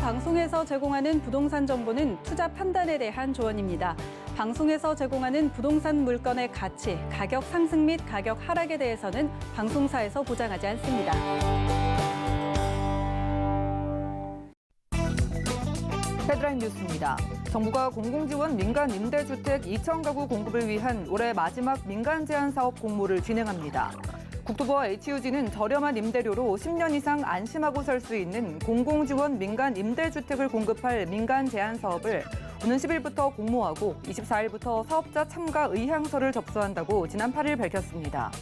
방송에서 제공하는 부동산 정보는 투자 판단에 대한 조언입니다. 방송에서 제공하는 부동산 물건의 가치, 가격 상승 및 가격 하락에 대해서는 방송사에서 보장하지 않습니다. 헤드라인 뉴스입니다. 정부가 공공지원 민간 임대주택 2,000가구 공급을 위한 올해 마지막 민간 제한 사업 공모를 진행합니다. 국토부와 HUG는 저렴한 임대료로 10년 이상 안심하고 살 수 있는 공공지원 민간 임대주택을 공급할 민간 제한 사업을 오는 10일부터 공모하고 24일부터 사업자 참가 의향서를 접수한다고 지난 8일 밝혔습니다.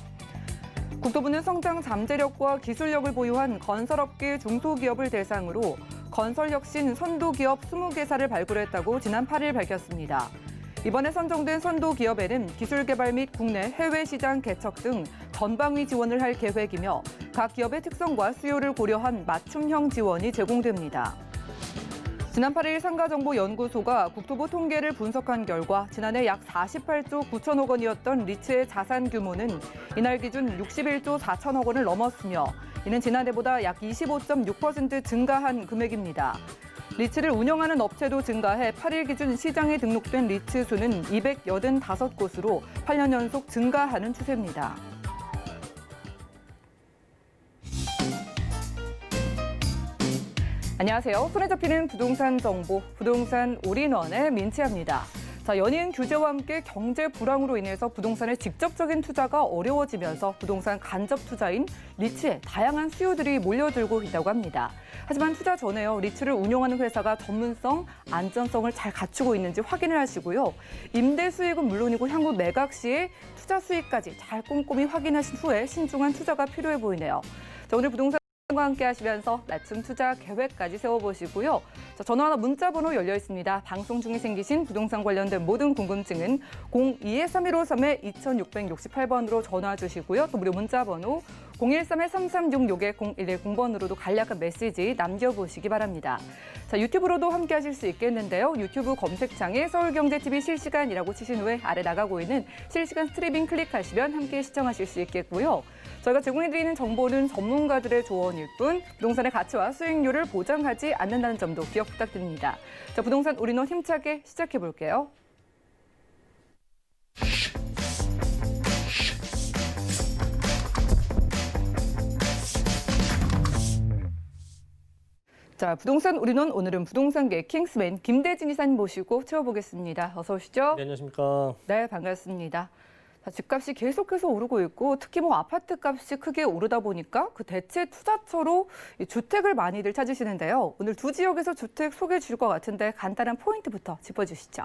국토부는 성장 잠재력과 기술력을 보유한 건설업계 중소기업을 대상으로 건설혁신 선도기업 20개사를 발굴했다고 지난 8일 밝혔습니다. 이번에 선정된 선도기업에는 기술개발 및 국내 해외 시장 개척 등 전방위 지원을 할 계획이며 각 기업의 특성과 수요를 고려한 맞춤형 지원이 제공됩니다. 지난 8일 상가정보연구소가 국토부 통계를 분석한 결과 지난해 약 48조 9천억 원이었던 리츠의 자산 규모는 이날 기준 61조 4천억 원을 넘었으며 이는 지난해보다 약 25.6% 증가한 금액입니다. 리츠를 운영하는 업체도 증가해 8일 기준 시장에 등록된 리츠 수는 285곳으로 8년 연속 증가하는 추세입니다. 안녕하세요. 손에 잡히는 부동산 정보, 부동산 올인원의 민채합니다. 연이은 규제와 함께 경제 불황으로 인해서 부동산의 직접적인 투자가 어려워지면서 부동산 간접 투자인 리츠에 다양한 수요들이 몰려들고 있다고 합니다. 하지만 투자 전에요. 리츠를 운영하는 회사가 전문성, 안전성을 잘 갖추고 있는지 확인을 하시고요. 임대 수익은 물론이고 향후 매각 시에 투자 수익까지 잘 꼼꼼히 확인하신 후에 신중한 투자가 필요해 보이네요. 오늘 부동산 과 함께 하시면서 맞춤 투자 계획까지 세워보시고요. 전화나 문자 번호 열려 있습니다. 방송 중에 생기신 부동산 관련된 모든 궁금증은 02-3153-2668번으로 전화 주시고요. 또 무료 문자 번호 013-3366-0110번으로도 간략한 메시지 남겨보시기 바랍니다. 유튜브로도 함께 하실 수 있겠는데요. 유튜브 검색창에 서울경제TV 실시간이라고 치신 후에 아래 나가고 있는 실시간 스트리밍 클릭하시면 함께 시청하실 수 있겠고요. 저희가 제공해드리는 정보는 전문가들의 조언일 뿐 부동산의 가치와 수익률을 보장하지 않는다는 점도 기억 부탁드립니다. 부동산 올인원 힘차게 시작해볼게요. 부동산 올인원 오늘은 부동산계 킹스맨 김대진 이사님 모시고 채워보겠습니다. 어서 오시죠. 네, 안녕하십니까. 네, 반갑습니다. 집값이 계속해서 오르고 있고 특히 아파트 값이 크게 오르다 보니까 그 대체 투자처로 주택을 많이들 찾으시는데요. 오늘 두 지역에서 주택 소개해 주실 것 같은데 간단한 포인트부터 짚어주시죠.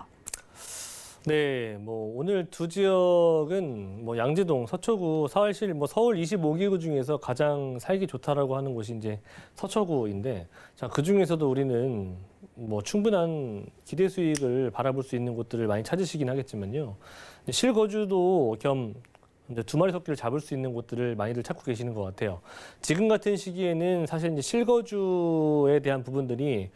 네, 오늘 두 지역은 양재동, 서초구, 사월실, 서울 25기구 중에서 가장 살기 좋다라고 하는 곳이 이제 서초구인데, 그 중에서도 우리는 충분한 기대 수익을 바라볼 수 있는 곳들을 많이 찾으시긴 하겠지만요. 실거주도 겸 두 마리 토끼를 잡을 수 있는 곳들을 많이들 찾고 계시는 것 같아요. 지금 같은 시기에는 사실 이제 실거주에 대한 부분들이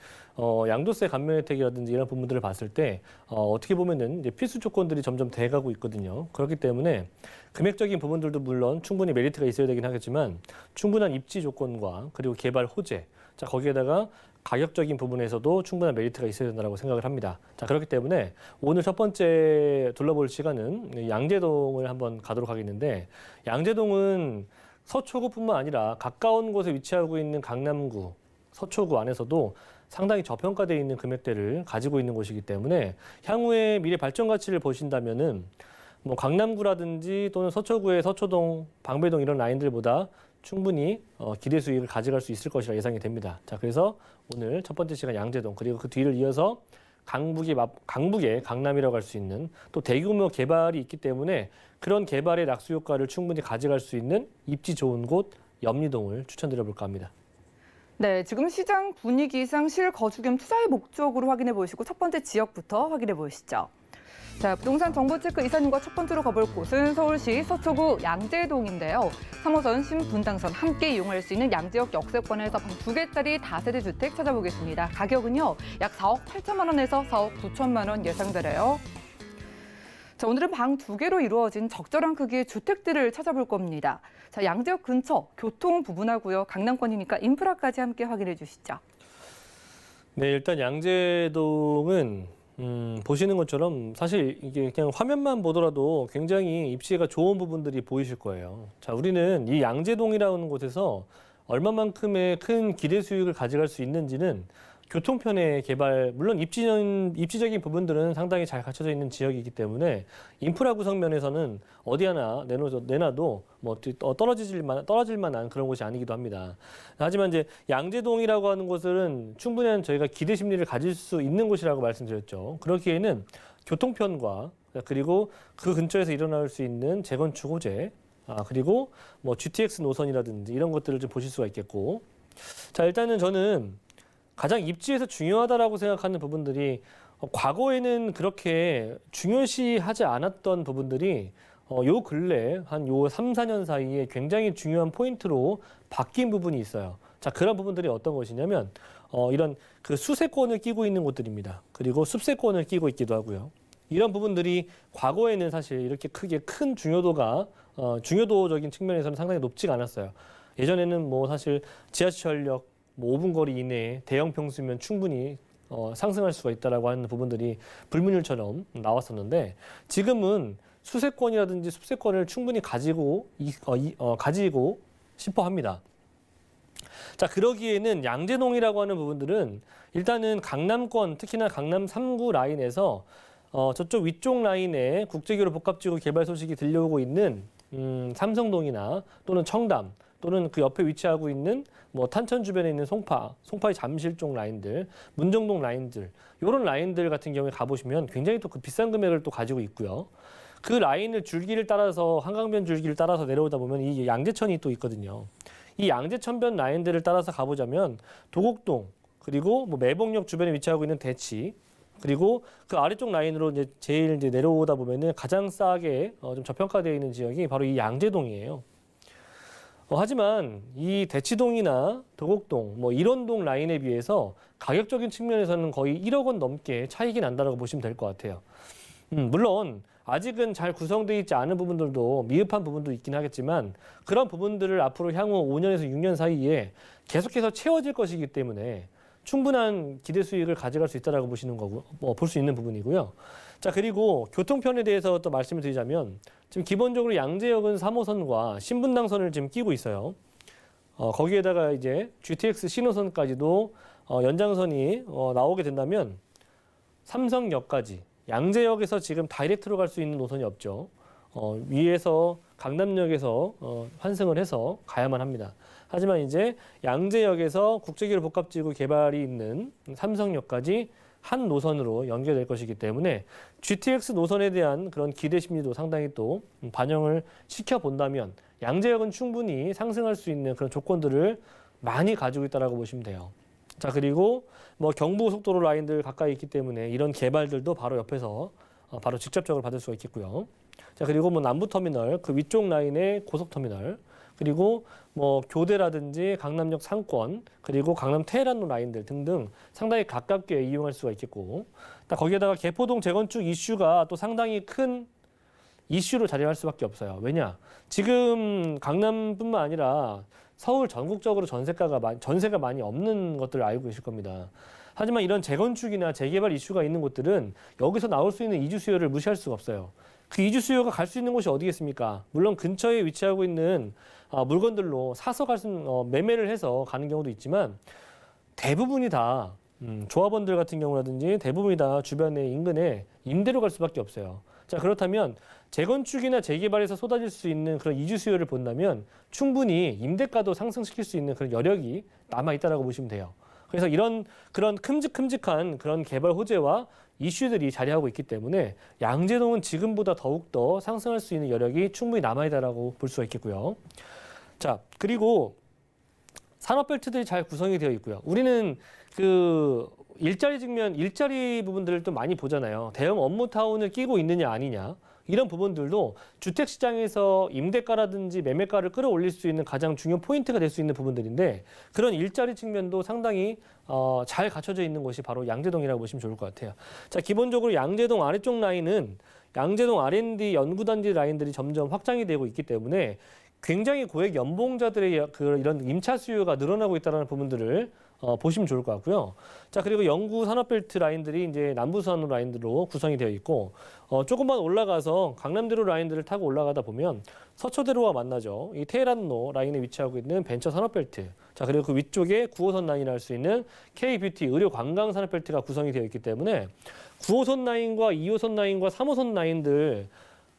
양도세 감면 혜택이라든지 이런 부분들을 봤을 때 어떻게 보면은 이제 필수 조건들이 점점 돼가고 있거든요. 그렇기 때문에 금액적인 부분들도 물론 충분히 메리트가 있어야 되긴 하겠지만 충분한 입지 조건과 그리고 개발 호재, 거기에다가 가격적인 부분에서도 충분한 메리트가 있어야 된다고 생각을 합니다. 그렇기 때문에 오늘 첫 번째 둘러볼 시간은 양재동을 한번 가도록 하겠는데, 양재동은 서초구뿐만 아니라 가까운 곳에 위치하고 있는 강남구, 서초구 안에서도 상당히 저평가되어 있는 금액대를 가지고 있는 곳이기 때문에 향후의 미래 발전 가치를 보신다면은 강남구라든지 또는 서초구의 서초동, 방배동 이런 라인들보다 충분히 기대 수익을 가져갈 수 있을 것이라 예상이 됩니다. 그래서 오늘 첫 번째 시간 양재동, 그리고 그 뒤를 이어서 강북의 강남이라고 할 수 있는 또 대규모 개발이 있기 때문에 그런 개발의 낙수 효과를 충분히 가져갈 수 있는 입지 좋은 곳 염리동을 추천드려볼까 합니다. 네, 지금 시장 분위기상 실거주 겸 투자의 목적으로 확인해 보시고 첫 번째 지역부터 확인해 보시죠. 부동산 정보체크 이사님과 첫 번째로 가볼 곳은 서울시 서초구 양재동인데요. 3호선, 신분당선 함께 이용할 수 있는 양지역 역세권에서 방 2개짜리 다세대 주택 찾아보겠습니다. 가격은요, 약 4억 8천만 원에서 4억 9천만 원 예상되래요. 오늘은 방 2개로 이루어진 적절한 크기의 주택들을 찾아볼 겁니다. 양지역 근처, 교통 부분하고요. 강남권이니까 인프라까지 함께 확인해 주시죠. 네, 일단 양재동은 보시는 것처럼 사실 이게 그냥 화면만 보더라도 굉장히 입지가 좋은 부분들이 보이실 거예요. 자, 우리는 이 양재동이라는 곳에서 얼마만큼의 큰 기대 수익을 가져갈 수 있는지는 교통편의 개발, 물론 입지적인 부분들은 상당히 잘 갖춰져 있는 지역이기 때문에 인프라 구성 면에서는 어디 하나 내놔도 뭐 떨어질 만한 그런 곳이 아니기도 합니다. 하지만 이제 양재동이라고 하는 곳은 충분한 저희가 기대 심리를 가질 수 있는 곳이라고 말씀드렸죠. 그렇기에는 교통편과 그리고 그 근처에서 일어날 수 있는 재건축 호재, 그리고 뭐 GTX 노선이라든지 이런 것들을 좀 보실 수가 있겠고, 자, 일단은 저는 가장 입지에서 중요하다라고 생각하는 부분들이 과거에는 그렇게 중요시하지 않았던 부분들이 요 근래 한 요 3, 4년 사이에 굉장히 중요한 포인트로 바뀐 부분이 있어요. 자, 그런 부분들이 어떤 것이냐면 이런 그 수세권을 끼고 있는 곳들입니다. 그리고 숲세권을 끼고 있기도 하고요. 이런 부분들이 과거에는 사실 이렇게 크게 큰 중요도적인 측면에서는 상당히 높지가 않았어요. 예전에는 뭐 사실 지하철역 뭐 5분 거리 이내에 대형 평수면 충분히 상승할 수가 있다라고 하는 부분들이 불문율처럼 나왔었는데, 지금은 수세권이라든지 숲세권을 충분히 가지고 싶어 합니다. 자, 그러기에는 양재동이라고 하는 부분들은 일단은 강남권, 특히나 강남 3구 라인에서 저쪽 위쪽 라인에 국제교류 복합지구 개발 소식이 들려오고 있는 삼성동이나 또는 청담, 또는 그 옆에 위치하고 있는 뭐 탄천 주변에 있는 송파의 잠실 쪽 라인들, 문정동 라인들, 이런 라인들 같은 경우에 가보시면 굉장히 또 그 비싼 금액을 또 가지고 있고요. 그 라인을 줄기를 따라서 한강변 줄기를 따라서 내려오다 보면 이 양재천이 또 있거든요. 이 양재천변 라인들을 따라서 가보자면 도곡동, 그리고 뭐 매봉역 주변에 위치하고 있는 대치, 그리고 그 아래쪽 라인으로 이제 제일 이제 내려오다 보면은 가장 싸게 좀 저평가되어 있는 지역이 바로 이 양재동이에요. 하지만 이 대치동이나 도곡동, 뭐 일원동 라인에 비해서 가격적인 측면에서는 거의 1억 원 넘게 차익이 난다고 보시면 될 것 같아요. 물론 아직은 잘 구성되어 있지 않은 부분들도 미흡한 부분도 있긴 하겠지만, 그런 부분들을 앞으로 향후 5년에서 6년 사이에 계속해서 채워질 것이기 때문에 충분한 기대 수익을 가져갈 수 있다라고 보시는 거고, 볼 수 있는 부분이고요. 자, 그리고 교통편에 대해서 또 말씀을 드리자면, 지금 기본적으로 양재역은 3호선과 신분당선을 지금 끼고 있어요. 거기에다가 이제 GTX 신호선까지도 연장선이 나오게 된다면 삼성역까지 양재역에서 지금 다이렉트로 갈 수 있는 노선이 없죠. 위에서 강남역에서 환승을 해서 가야만 합니다. 하지만 이제 양재역에서 국제교류 복합지구 개발이 있는 삼성역까지 한 노선으로 연결될 것이기 때문에 GTX 노선에 대한 그런 기대 심리도 상당히 또 반영을 시켜본다면 양재역은 충분히 상승할 수 있는 그런 조건들을 많이 가지고 있다고 보시면 돼요. 자, 그리고 뭐 경부고속도로 라인들 가까이 있기 때문에 이런 개발들도 바로 옆에서 바로 직접적으로 받을 수가 있겠고요. 자, 그리고 뭐 남부터미널, 그 위쪽 라인의 고속터미널, 그리고 뭐 교대라든지 강남역 상권, 그리고 강남 테헤란로 라인들 등등 상당히 가깝게 이용할 수가 있겠고, 거기에다가 개포동 재건축 이슈가 또 상당히 큰 이슈로 자리할 수밖에 없어요. 왜냐? 지금 강남뿐만 아니라 서울 전국적으로 전세가 많이 없는 것들을 알고 계실 겁니다. 하지만 이런 재건축이나 재개발 이슈가 있는 곳들은 여기서 나올 수 있는 이주 수요를 무시할 수가 없어요. 그 이주 수요가 갈 수 있는 곳이 어디겠습니까? 물론 근처에 위치하고 있는 물건들로 사서 매매를 해서 가는 경우도 있지만, 대부분이 다 조합원들 같은 경우라든지 대부분이 다 주변의 인근에 임대로 갈 수밖에 없어요. 자, 그렇다면 재건축이나 재개발에서 쏟아질 수 있는 그런 이주 수요를 본다면 충분히 임대가도 상승시킬 수 있는 그런 여력이 남아 있다라고 보시면 돼요. 그래서 그런 큼직큼직한 그런 개발 호재와 이슈들이 자리하고 있기 때문에 양재동은 지금보다 더욱더 상승할 수 있는 여력이 충분히 남아있다라고 볼 수가 있겠고요. 자, 그리고 산업벨트들이 잘 구성이 되어 있고요. 우리는 그 일자리 부분들을 또 많이 보잖아요. 대형 업무타운을 끼고 있느냐 아니냐. 이런 부분들도 주택시장에서 임대가라든지 매매가를 끌어올릴 수 있는 가장 중요한 포인트가 될 수 있는 부분들인데, 그런 일자리 측면도 상당히 잘 갖춰져 있는 곳이 바로 양재동이라고 보시면 좋을 것 같아요. 자, 기본적으로 양재동 아래쪽 라인은 양재동 R&D 연구단지 라인들이 점점 확장이 되고 있기 때문에 굉장히 고액 연봉자들의 이런 임차 수요가 늘어나고 있다는 부분들을 보시면 좋을 것 같고요. 자, 그리고 영구 산업벨트 라인들이 이제 남부순환로 라인들로 구성이 되어 있고, 조금만 올라가서 강남대로 라인들을 타고 올라가다 보면 서초대로와 만나죠. 이 테헤란로 라인에 위치하고 있는 벤처 산업벨트. 자, 그리고 그 위쪽에 9호선 라인을 할 수 있는 K뷰티 의료 관광 산업벨트가 구성이 되어 있기 때문에 9호선 라인과 2호선 라인과 3호선 라인들,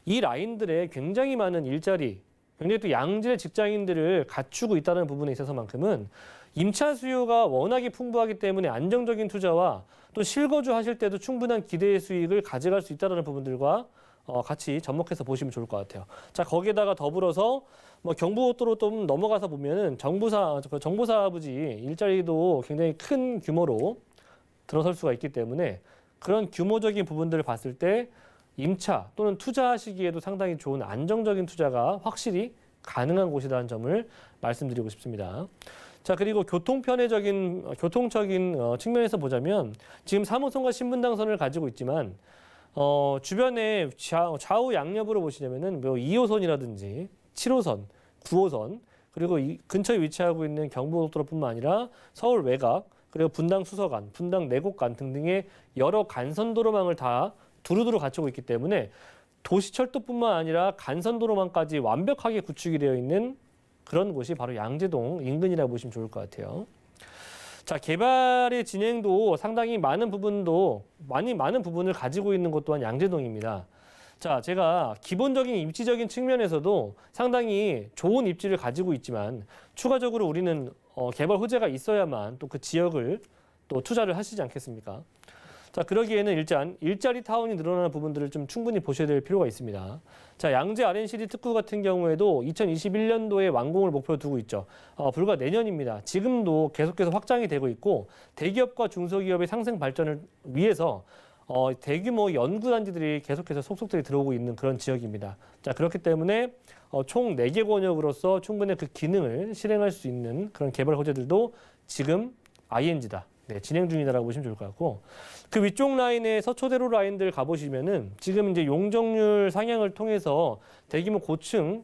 이 라인들에 굉장히 많은 일자리, 굉장히 또 양질의 직장인들을 갖추고 있다는 부분에 있어서만큼은 임차 수요가 워낙에 풍부하기 때문에 안정적인 투자와 또 실거주 하실 때도 충분한 기대의 수익을 가져갈 수 있다는 부분들과 같이 접목해서 보시면 좋을 것 같아요. 자, 거기에다가 더불어서 뭐 경부고속도로 좀 넘어가서 보면은 정보사부지 일자리도 굉장히 큰 규모로 들어설 수가 있기 때문에 그런 규모적인 부분들을 봤을 때 임차 또는 투자하시기에도 상당히 좋은 안정적인 투자가 확실히 가능한 곳이라는 점을 말씀드리고 싶습니다. 자, 그리고 교통적인 측면에서 보자면 지금 3호선과 신분당선을 가지고 있지만 주변에 좌우 양옆으로 보시려면은 뭐 2호선이라든지 7호선, 9호선 그리고 이 근처에 위치하고 있는 경부고속도로뿐만 아니라 서울 외곽 그리고 분당 수서간, 분당 내곡간 등등의 여러 간선도로망을 다 두루두루 갖추고 있기 때문에 도시철도뿐만 아니라 간선도로망까지 완벽하게 구축이 되어 있는 그런 곳이 바로 양재동 인근이라고 보시면 좋을 것 같아요. 자, 개발의 진행도 상당히 많은 부분을 가지고 있는 곳 또한 양재동입니다. 자, 제가 기본적인 입지적인 측면에서도 상당히 좋은 입지를 가지고 있지만 추가적으로 우리는 개발 호재가 있어야만 또 그 지역을 또 투자를 하시지 않겠습니까? 자, 그러기에는 일단 일자리 타운이 늘어나는 부분들을 좀 충분히 보셔야 될 필요가 있습니다. 자, 양재 R&CD 특구 같은 경우에도 2021년도에 완공을 목표로 두고 있죠. 불과 내년입니다. 지금도 계속해서 확장이 되고 있고 대기업과 중소기업의 상생 발전을 위해서 대규모 연구단지들이 계속해서 속속들이 들어오고 있는 그런 지역입니다. 자, 그렇기 때문에 총 4개 권역으로서 충분히 그 기능을 실행할 수 있는 그런 개발 호재들도 지금 ING다. 네, 진행 중이다라고 보시면 좋을 것 같고 그 위쪽 라인의 서초대로 라인들 가보시면은 지금 이제 용적률 상향을 통해서 대규모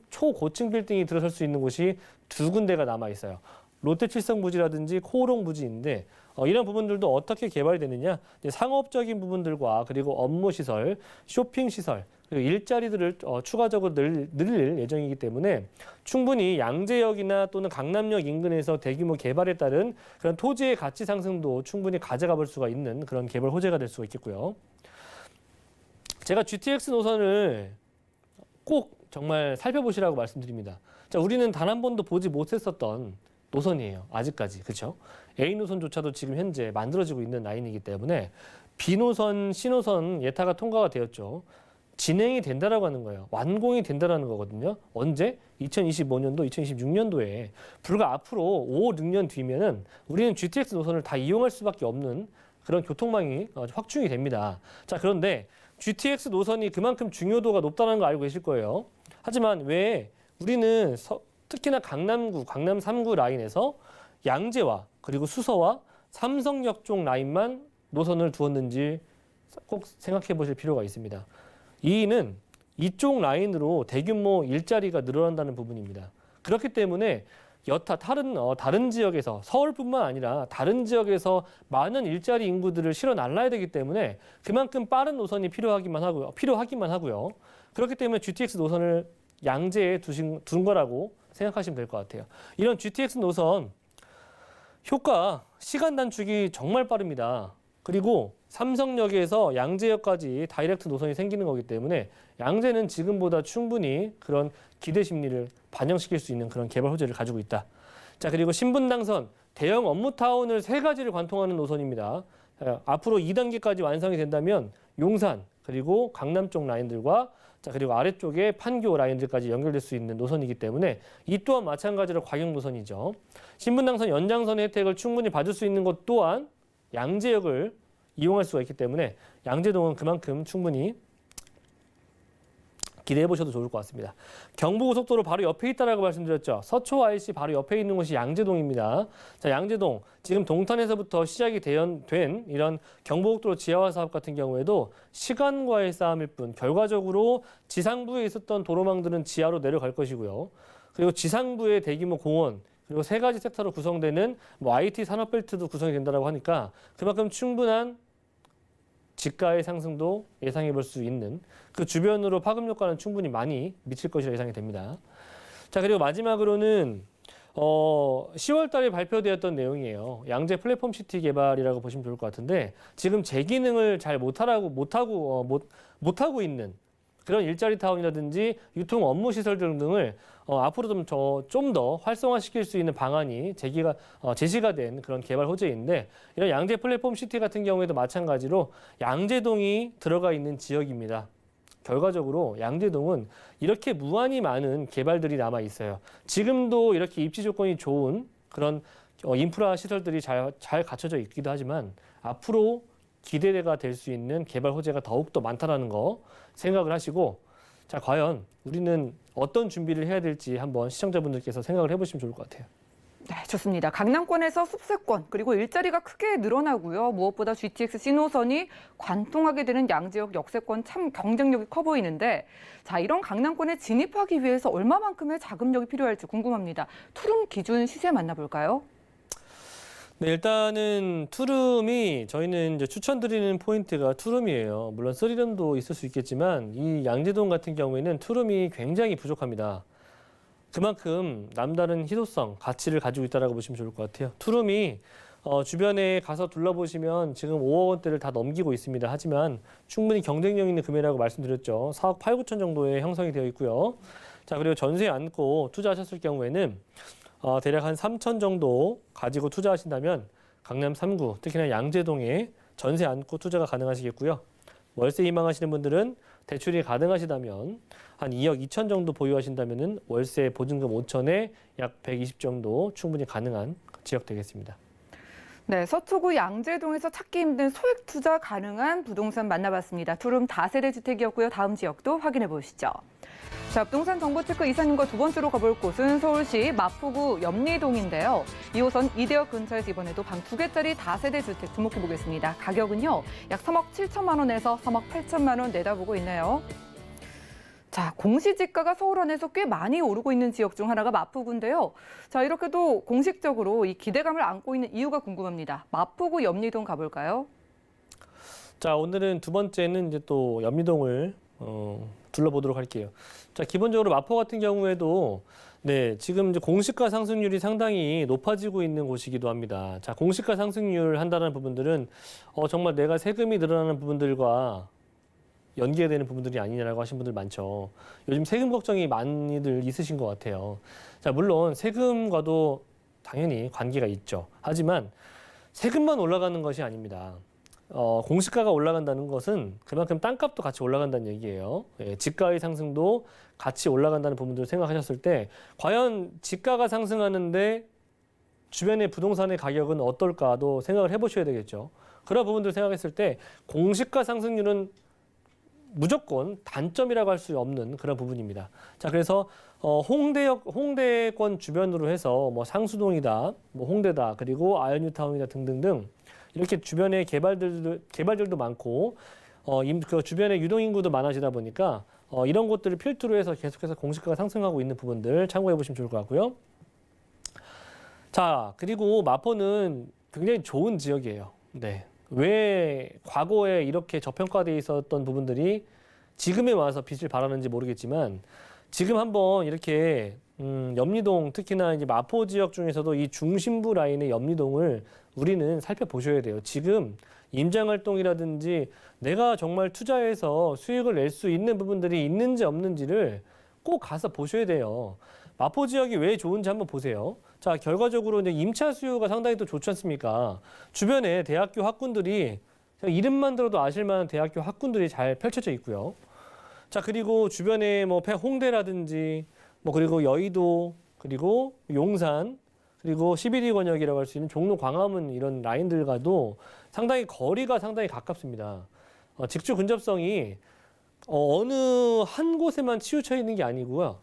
초고층 빌딩이 들어설 수 있는 곳이 2군데가 남아 있어요. 롯데칠성 부지라든지 코오롱 부지인데 이런 부분들도 어떻게 개발이 되느냐? 상업적인 부분들과 그리고 업무 시설, 쇼핑 시설, 그리고 일자리들을 추가적으로 늘릴 예정이기 때문에 충분히 양재역이나 또는 강남역 인근에서 대규모 개발에 따른 그런 토지의 가치 상승도 충분히 가져가 볼 수가 있는 그런 개발 호재가 될 수가 있겠고요. 제가 GTX 노선을 꼭 정말 살펴보시라고 말씀드립니다. 자, 우리는 단 한 번도 보지 못했었던 노선이에요. 아직까지. 그렇죠? A 노선조차도 지금 현재 만들어지고 있는 라인이기 때문에 B 노선, C 노선 예타가 통과가 되었죠. 진행이 된다라고 하는 거예요. 완공이 된다라는 거거든요. 언제? 2025년도, 2026년도에 불과 앞으로 5, 6년 뒤면은 우리는 GTX 노선을 다 이용할 수밖에 없는 그런 교통망이 확충이 됩니다. 자, 그런데 GTX 노선이 그만큼 중요도가 높다는 거 알고 계실 거예요. 하지만 왜 우리는 특히나 강남구, 강남 3구 라인에서 양재와 그리고 수서와 삼성역 쪽 라인만 노선을 두었는지 꼭 생각해 보실 필요가 있습니다. 이는 이쪽 라인으로 대규모 일자리가 늘어난다는 부분입니다. 그렇기 때문에 여타 다른 지역에서 서울뿐만 아니라 다른 지역에서 많은 일자리 인구들을 실어 날라야 되기 때문에 그만큼 빠른 노선이 필요하기만 하고요. 그렇기 때문에 GTX 노선을 양재에 둔 거라고 생각하시면 될 것 같아요. 이런 GTX 노선 효과, 시간 단축이 정말 빠릅니다. 그리고 삼성역에서 양재역까지 다이렉트 노선이 생기는 거기 때문에 양재는 지금보다 충분히 그런 기대 심리를 반영시킬 수 있는 그런 개발 호재를 가지고 있다. 자, 그리고 신분당선, 대형 업무타운을 3가지를 관통하는 노선입니다. 앞으로 2단계까지 완성이 된다면 용산, 그리고 강남 쪽 라인들과 자, 그리고 아래쪽에 판교 라인들까지 연결될 수 있는 노선이기 때문에 이 또한 마찬가지로 과경 노선이죠. 신분당선 연장선의 혜택을 충분히 받을 수 있는 것 또한 양재역을 이용할 수가 있기 때문에 양재동은 그만큼 충분히 기대해 보셔도 좋을 것 같습니다. 경부고속도로 바로 옆에 있다라고 말씀드렸죠. 서초 IC 바로 옆에 있는 곳이 양재동입니다. 자, 양재동 지금 동탄에서부터 시작이 된 이런 경부고속도로 지하화 사업 같은 경우에도 시간과의 싸움일 뿐 결과적으로 지상부에 있었던 도로망들은 지하로 내려갈 것이고요. 그리고 지상부의 대규모 공원, 그리고 세 가지 섹터로 구성되는 뭐 IT 산업벨트도 구성이 된다고 하니까 그만큼 충분한 지가의 상승도 예상해 볼 수 있는 그 주변으로 파급 효과는 충분히 많이 미칠 것이라 예상이 됩니다. 자, 그리고 마지막으로는 10월 달에 발표되었던 내용이에요. 양재 플랫폼 시티 개발이라고 보시면 좋을 것 같은데 지금 제 기능을 잘 못하고 있는 그런 일자리 타운이라든지 유통 업무 시설 등을 앞으로 좀 더 활성화시킬 수 있는 방안이 제시가 된 그런 개발 호재인데 이런 양재 플랫폼 시티 같은 경우에도 마찬가지로 양재동이 들어가 있는 지역입니다. 결과적으로 양재동은 이렇게 무한히 많은 개발들이 남아 있어요. 지금도 이렇게 입지 조건이 좋은 그런 인프라 시설들이 잘 갖춰져 있기도 하지만 앞으로 기대가 될 수 있는 개발 호재가 더욱더 많다라는 거 생각을 하시고 자, 과연 우리는 어떤 준비를 해야 될지 한번 시청자분들께서 생각을 해보시면 좋을 것 같아요. 네, 좋습니다. 강남권에서 숲세권 그리고 일자리가 크게 늘어나고요. 무엇보다 GTX 신호선이 관통하게 되는 양지역 역세권 참 경쟁력이 커 보이는데 자, 이런 강남권에 진입하기 위해서 얼마만큼의 자금력이 필요할지 궁금합니다. 투룸 기준 시세 만나볼까요? 네, 일단은 투룸이 저희는 이제 추천드리는 포인트가 투룸이에요. 물론 쓰리룸도 있을 수 있겠지만 이 양재동 같은 경우에는 투룸이 굉장히 부족합니다. 그만큼 남다른 희소성, 가치를 가지고 있다고 보시면 좋을 것 같아요. 투룸이 주변에 가서 둘러보시면 지금 5억 원대를 다 넘기고 있습니다. 하지만 충분히 경쟁력 있는 금액이라고 말씀드렸죠. 4억 8, 9천 정도에 형성이 되어 있고요. 자, 그리고 전세 안고 투자하셨을 경우에는 대략 한 3천 정도 가지고 투자하신다면 강남 3구, 특히나 양재동에 전세 안고 투자가 가능하시겠고요. 월세 희망하시는 분들은 대출이 가능하시다면 한 2억 2천 정도 보유하신다면 월세 보증금 5천에 약 120 정도 충분히 가능한 지역 되겠습니다. 네, 서초구 양재동에서 찾기 힘든 소액 투자 가능한 부동산 만나봤습니다. 투룸 다세대 주택이었고요. 다음 지역도 확인해 보시죠. 자, 부동산 정보체크 이사님과 두 번째로 가볼 곳은 서울시 마포구 염리동인데요. 2호선 이대역 근처에서 이번에도 방 2개짜리 다세대 주택 주목해 보겠습니다. 가격은요, 약 3억 7천만 원에서 3억 8천만 원 내다보고 있네요. 자, 공시지가가 서울 안에서 꽤 많이 오르고 있는 지역 중 하나가 마포구인데요. 자, 이렇게도 공식적으로 이 기대감을 안고 있는 이유가 궁금합니다. 마포구 염리동 가볼까요? 자, 오늘은 두 번째는 이제 또 염리동을 둘러보도록 할게요. 자, 기본적으로 마포 같은 경우에도 네, 지금 이제 공시가 상승률이 상당히 높아지고 있는 곳이기도 합니다. 자, 공시가 상승률 한다는 부분들은 정말 내가 세금이 늘어나는 부분들과 연계되는 부분들이 아니냐라고 하신 분들 많죠. 요즘 세금 걱정이 많이들 있으신 것 같아요. 자, 물론 세금과도 당연히 관계가 있죠. 하지만 세금만 올라가는 것이 아닙니다. 공시가가 올라간다는 것은 그만큼 땅값도 같이 올라간다는 얘기예요. 예, 지가의 상승도 같이 올라간다는 부분들을 생각하셨을 때 과연 지가가 상승하는데 주변의 부동산의 가격은 어떨까도 생각을 해보셔야 되겠죠. 그런 부분들을 생각했을 때 공시가 상승률은 무조건 단점이라고 할 수 없는 그런 부분입니다. 자, 그래서 홍대권 주변으로 해서 뭐 상수동이다, 뭐 홍대다, 그리고 아현뉴타운이다 등등등 이렇게 주변에 개발들도 많고 그 주변에 유동인구도 많아지다 보니까 이런 곳들을 필두로 해서 계속해서 공시가가 상승하고 있는 부분들 참고해 보시면 좋을 것 같고요. 자, 그리고 마포는 굉장히 좋은 지역이에요. 네. 왜 과거에 이렇게 저평가되어 있었던 부분들이 지금에 와서 빛을 발하는지 모르겠지만 지금 한번 이렇게 염리동 특히나 이제 마포 지역 중에서도 이 중심부 라인의 염리동을 우리는 살펴보셔야 돼요. 지금 임장활동이라든지 내가 정말 투자해서 수익을 낼 수 있는 부분들이 있는지 없는지를 꼭 가서 보셔야 돼요. 마포 지역이 왜 좋은지 한번 보세요. 자, 결과적으로 이제 임차 수요가 상당히 또 좋지 않습니까? 주변에 대학교 학군들이 이름만 들어도 아실 만한 대학교 학군들이 잘 펼쳐져 있고요. 자, 그리고 주변에 뭐 홍대라든지 뭐 그리고 여의도 그리고 용산 그리고 11위 권역이라고 할 수 있는 종로 광화문 이런 라인들과도 상당히 거리가 상당히 가깝습니다. 직주 근접성이 어느 한 곳에만 치우쳐 있는 게 아니고요.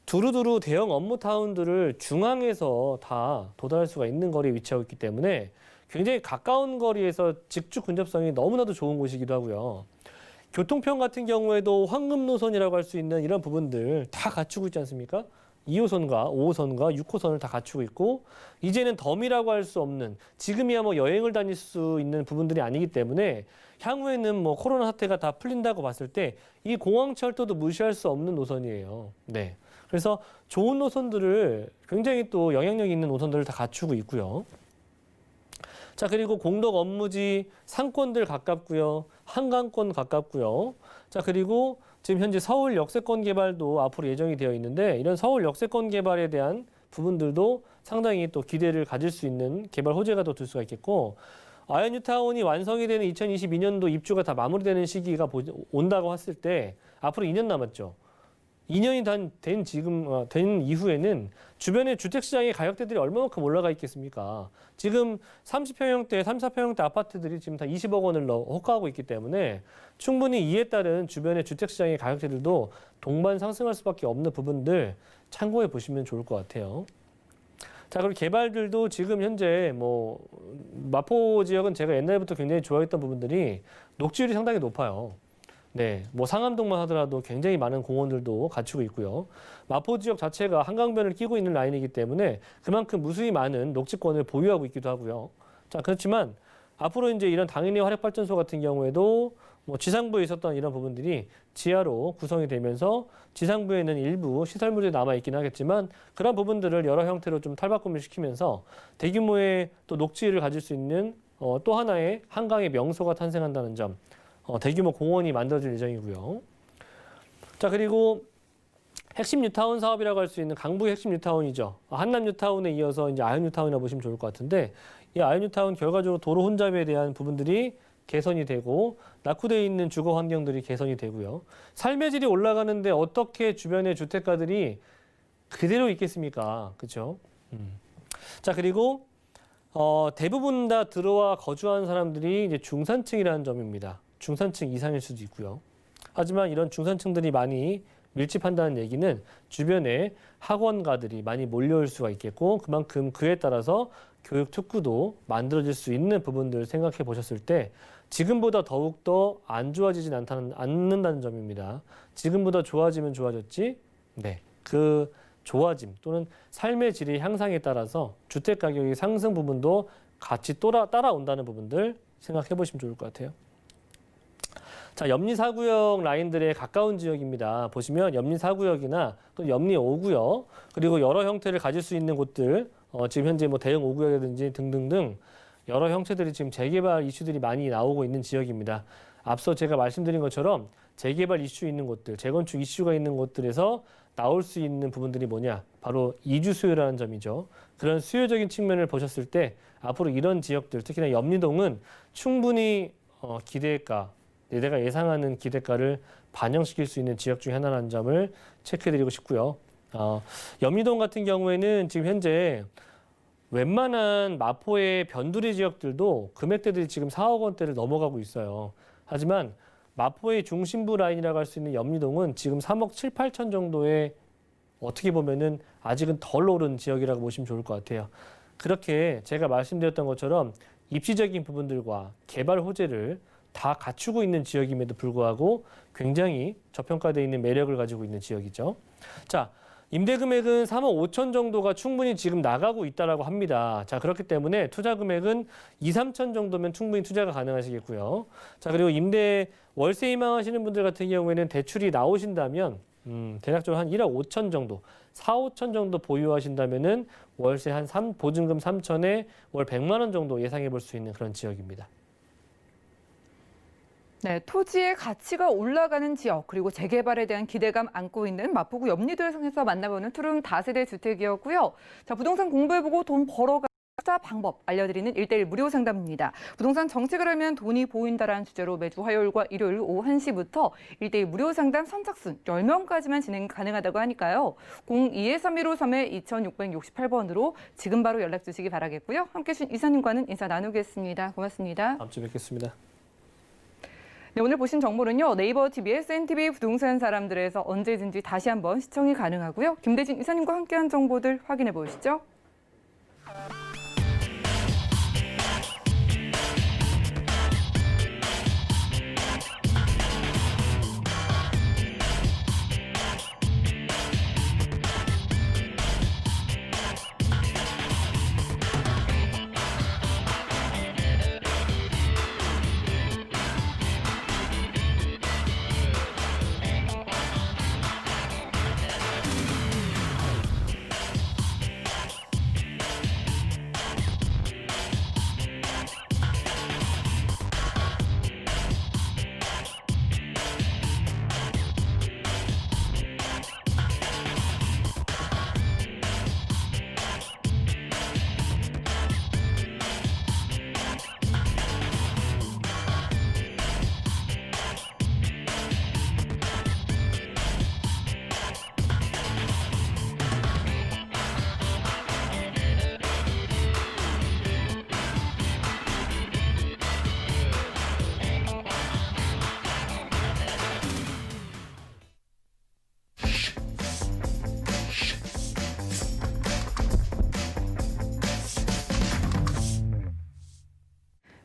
두루두루 대형 업무타운들을 중앙에서 다 도달할 수가 있는 거리에 위치하고 있기 때문에 굉장히 가까운 거리에서 직주 근접성이 너무나도 좋은 곳이기도 하고요. 교통편 같은 경우에도 황금 노선이라고 할 수 있는 이런 부분들 다 갖추고 있지 않습니까? 2호선과 5호선과 6호선을 다 갖추고 있고 이제는 덤이라고 할 수 없는 지금이야 뭐 여행을 다닐 수 있는 부분들이 아니기 때문에 향후에는 뭐 코로나 사태가 다 풀린다고 봤을 때 이 공항철도도 무시할 수 없는 노선이에요. 네. 그래서 좋은 노선들을 굉장히 또 영향력 있는 노선들을 다 갖추고 있고요. 자, 그리고 공덕 업무지 상권들 가깝고요. 한강권 가깝고요. 자, 그리고 지금 현재 서울 역세권 개발도 앞으로 예정이 되어 있는데 이런 서울 역세권 개발에 대한 부분들도 상당히 또 기대를 가질 수 있는 개발 호재가 더 될 수가 있겠고 아현뉴타운이 완성이 되는 2022년도 입주가 다 마무리되는 시기가 온다고 했을 때 앞으로 2년 남았죠. 2년이 된 이후에는 주변의 주택시장의 가격대들이 얼마만큼 올라가 있겠습니까? 지금 30평형대, 34평형대 아파트들이 지금 다 20억 원을 호가하고 있기 때문에 충분히 이에 따른 주변의 주택시장의 가격대들도 동반 상승할 수밖에 없는 부분들 참고해 보시면 좋을 것 같아요. 자, 그리고 개발들도 지금 현재 뭐 마포 지역은 제가 옛날부터 굉장히 좋아했던 부분들이 녹지율이 상당히 높아요. 네, 뭐 상암동만 하더라도 굉장히 많은 공원들도 갖추고 있고요. 마포 지역 자체가 한강변을 끼고 있는 라인이기 때문에 그만큼 무수히 많은 녹지권을 보유하고 있기도 하고요. 자, 그렇지만 앞으로 이제 이런 당연히 화력발전소 같은 경우에도 뭐 지상부에 있었던 이런 부분들이 지하로 구성이 되면서 지상부에는 일부 시설물이 남아 있긴 하겠지만 그런 부분들을 여러 형태로 좀 탈바꿈을 시키면서 대규모의 또 녹지를 가질 수 있는 또 하나의 한강의 명소가 탄생한다는 점. 대규모 공원이 만들어질 예정이고요. 자, 그리고 핵심 뉴타운 사업이라고 할 수 있는 강북의 핵심 뉴타운이죠. 한남 뉴타운에 이어서 이제 아현 뉴타운이라고 보시면 좋을 것 같은데 이 아현 뉴타운 결과적으로 도로 혼잡에 대한 부분들이 개선이 되고 낙후되어 있는 주거 환경들이 개선이 되고요. 삶의 질이 올라가는데 어떻게 주변의 주택가들이 그대로 있겠습니까? 그렇죠? 자, 그리고 대부분 다 들어와 거주한 사람들이 이제 중산층이라는 점입니다. 중산층 이상일 수도 있고요. 하지만 이런 중산층들이 많이 밀집한다는 얘기는 주변에 학원가들이 많이 몰려올 수가 있겠고 그만큼 그에 따라서 교육 특구도 만들어질 수 있는 부분들을 생각해 보셨을 때 지금보다 더욱더 안 좋아지진 않는다는 점입니다. 지금보다 좋아지면 좋아졌지 네, 그 좋아짐 또는 삶의 질의 향상에 따라서 주택 가격의 상승 부분도 같이 따라온다는 부분들 생각해 보시면 좋을 것 같아요. 자, 염리 4구역 라인들에 가까운 지역입니다. 보시면 염리 4구역이나 또 염리 5구역 그리고 여러 형태를 가질 수 있는 곳들 지금 현재 뭐 대형 5구역이라든지 등등등 여러 형태들이 지금 재개발 이슈들이 많이 나오고 있는 지역입니다. 앞서 제가 말씀드린 것처럼 재개발 이슈 있는 곳들, 재건축 이슈가 있는 곳들에서 나올 수 있는 부분들이 뭐냐? 바로 이주 수요라는 점이죠. 그런 수요적인 측면을 보셨을 때 앞으로 이런 지역들, 특히나 염리동은 충분히 기대가 내가 예상하는 기대가를 반영시킬 수 있는 지역 중에 하나라는 점을 체크해드리고 싶고요. 염리동 같은 경우에는 지금 현재 웬만한 마포의 변두리 지역들도 금액대들이 지금 4억 원대를 넘어가고 있어요. 하지만 마포의 중심부 라인이라고 할 수 있는 염리동은 지금 3억 7, 8천 정도의 어떻게 보면은 아직은 덜 오른 지역이라고 보시면 좋을 것 같아요. 그렇게 제가 말씀드렸던 것처럼 입지적인 부분들과 개발 호재를 다 갖추고 있는 지역임에도 불구하고 굉장히 저평가되어 있는 매력을 가지고 있는 지역이죠. 자, 임대 금액은 3억 5천 정도가 충분히 지금 나가고 있다라고 합니다. 자, 그렇기 때문에 투자 금액은 2, 3천 정도면 충분히 투자가 가능하시겠고요. 자, 그리고 임대 월세 희망하시는 분들 같은 경우에는 대출이 나오신다면 대략적으로 한 1억 5천 정도, 4, 5천 정도 보유하신다면은 월세 한 보증금 3천에 월 100만 원 정도 예상해 볼 수 있는 그런 지역입니다. 네, 토지의 가치가 올라가는 지역 그리고 재개발에 대한 기대감 안고 있는 마포구 염리도에서 만나보는 투룸 다세대 주택이었고요. 자, 부동산 공부해보고 돈 벌어가 투자 방법 알려드리는 1:1 무료 상담입니다. 부동산 정책을 하면 돈이 보인다라는 주제로 매주 화요일과 일요일 오후 1시부터 1:1 무료 상담 선착순 10명까지만 진행 가능하다고 하니까요. 02-3153-2668번으로 지금 바로 연락 주시기 바라겠고요. 함께해 주신 이사님과는 인사 나누겠습니다. 고맙습니다. 다음 주에 뵙겠습니다. 네, 오늘 보신 정보는요. 네이버 TVS NTV 부동산 사람들에서 언제든지 다시 한번 시청이 가능하고요. 김대진 이사님과 함께한 정보들 확인해 보시죠.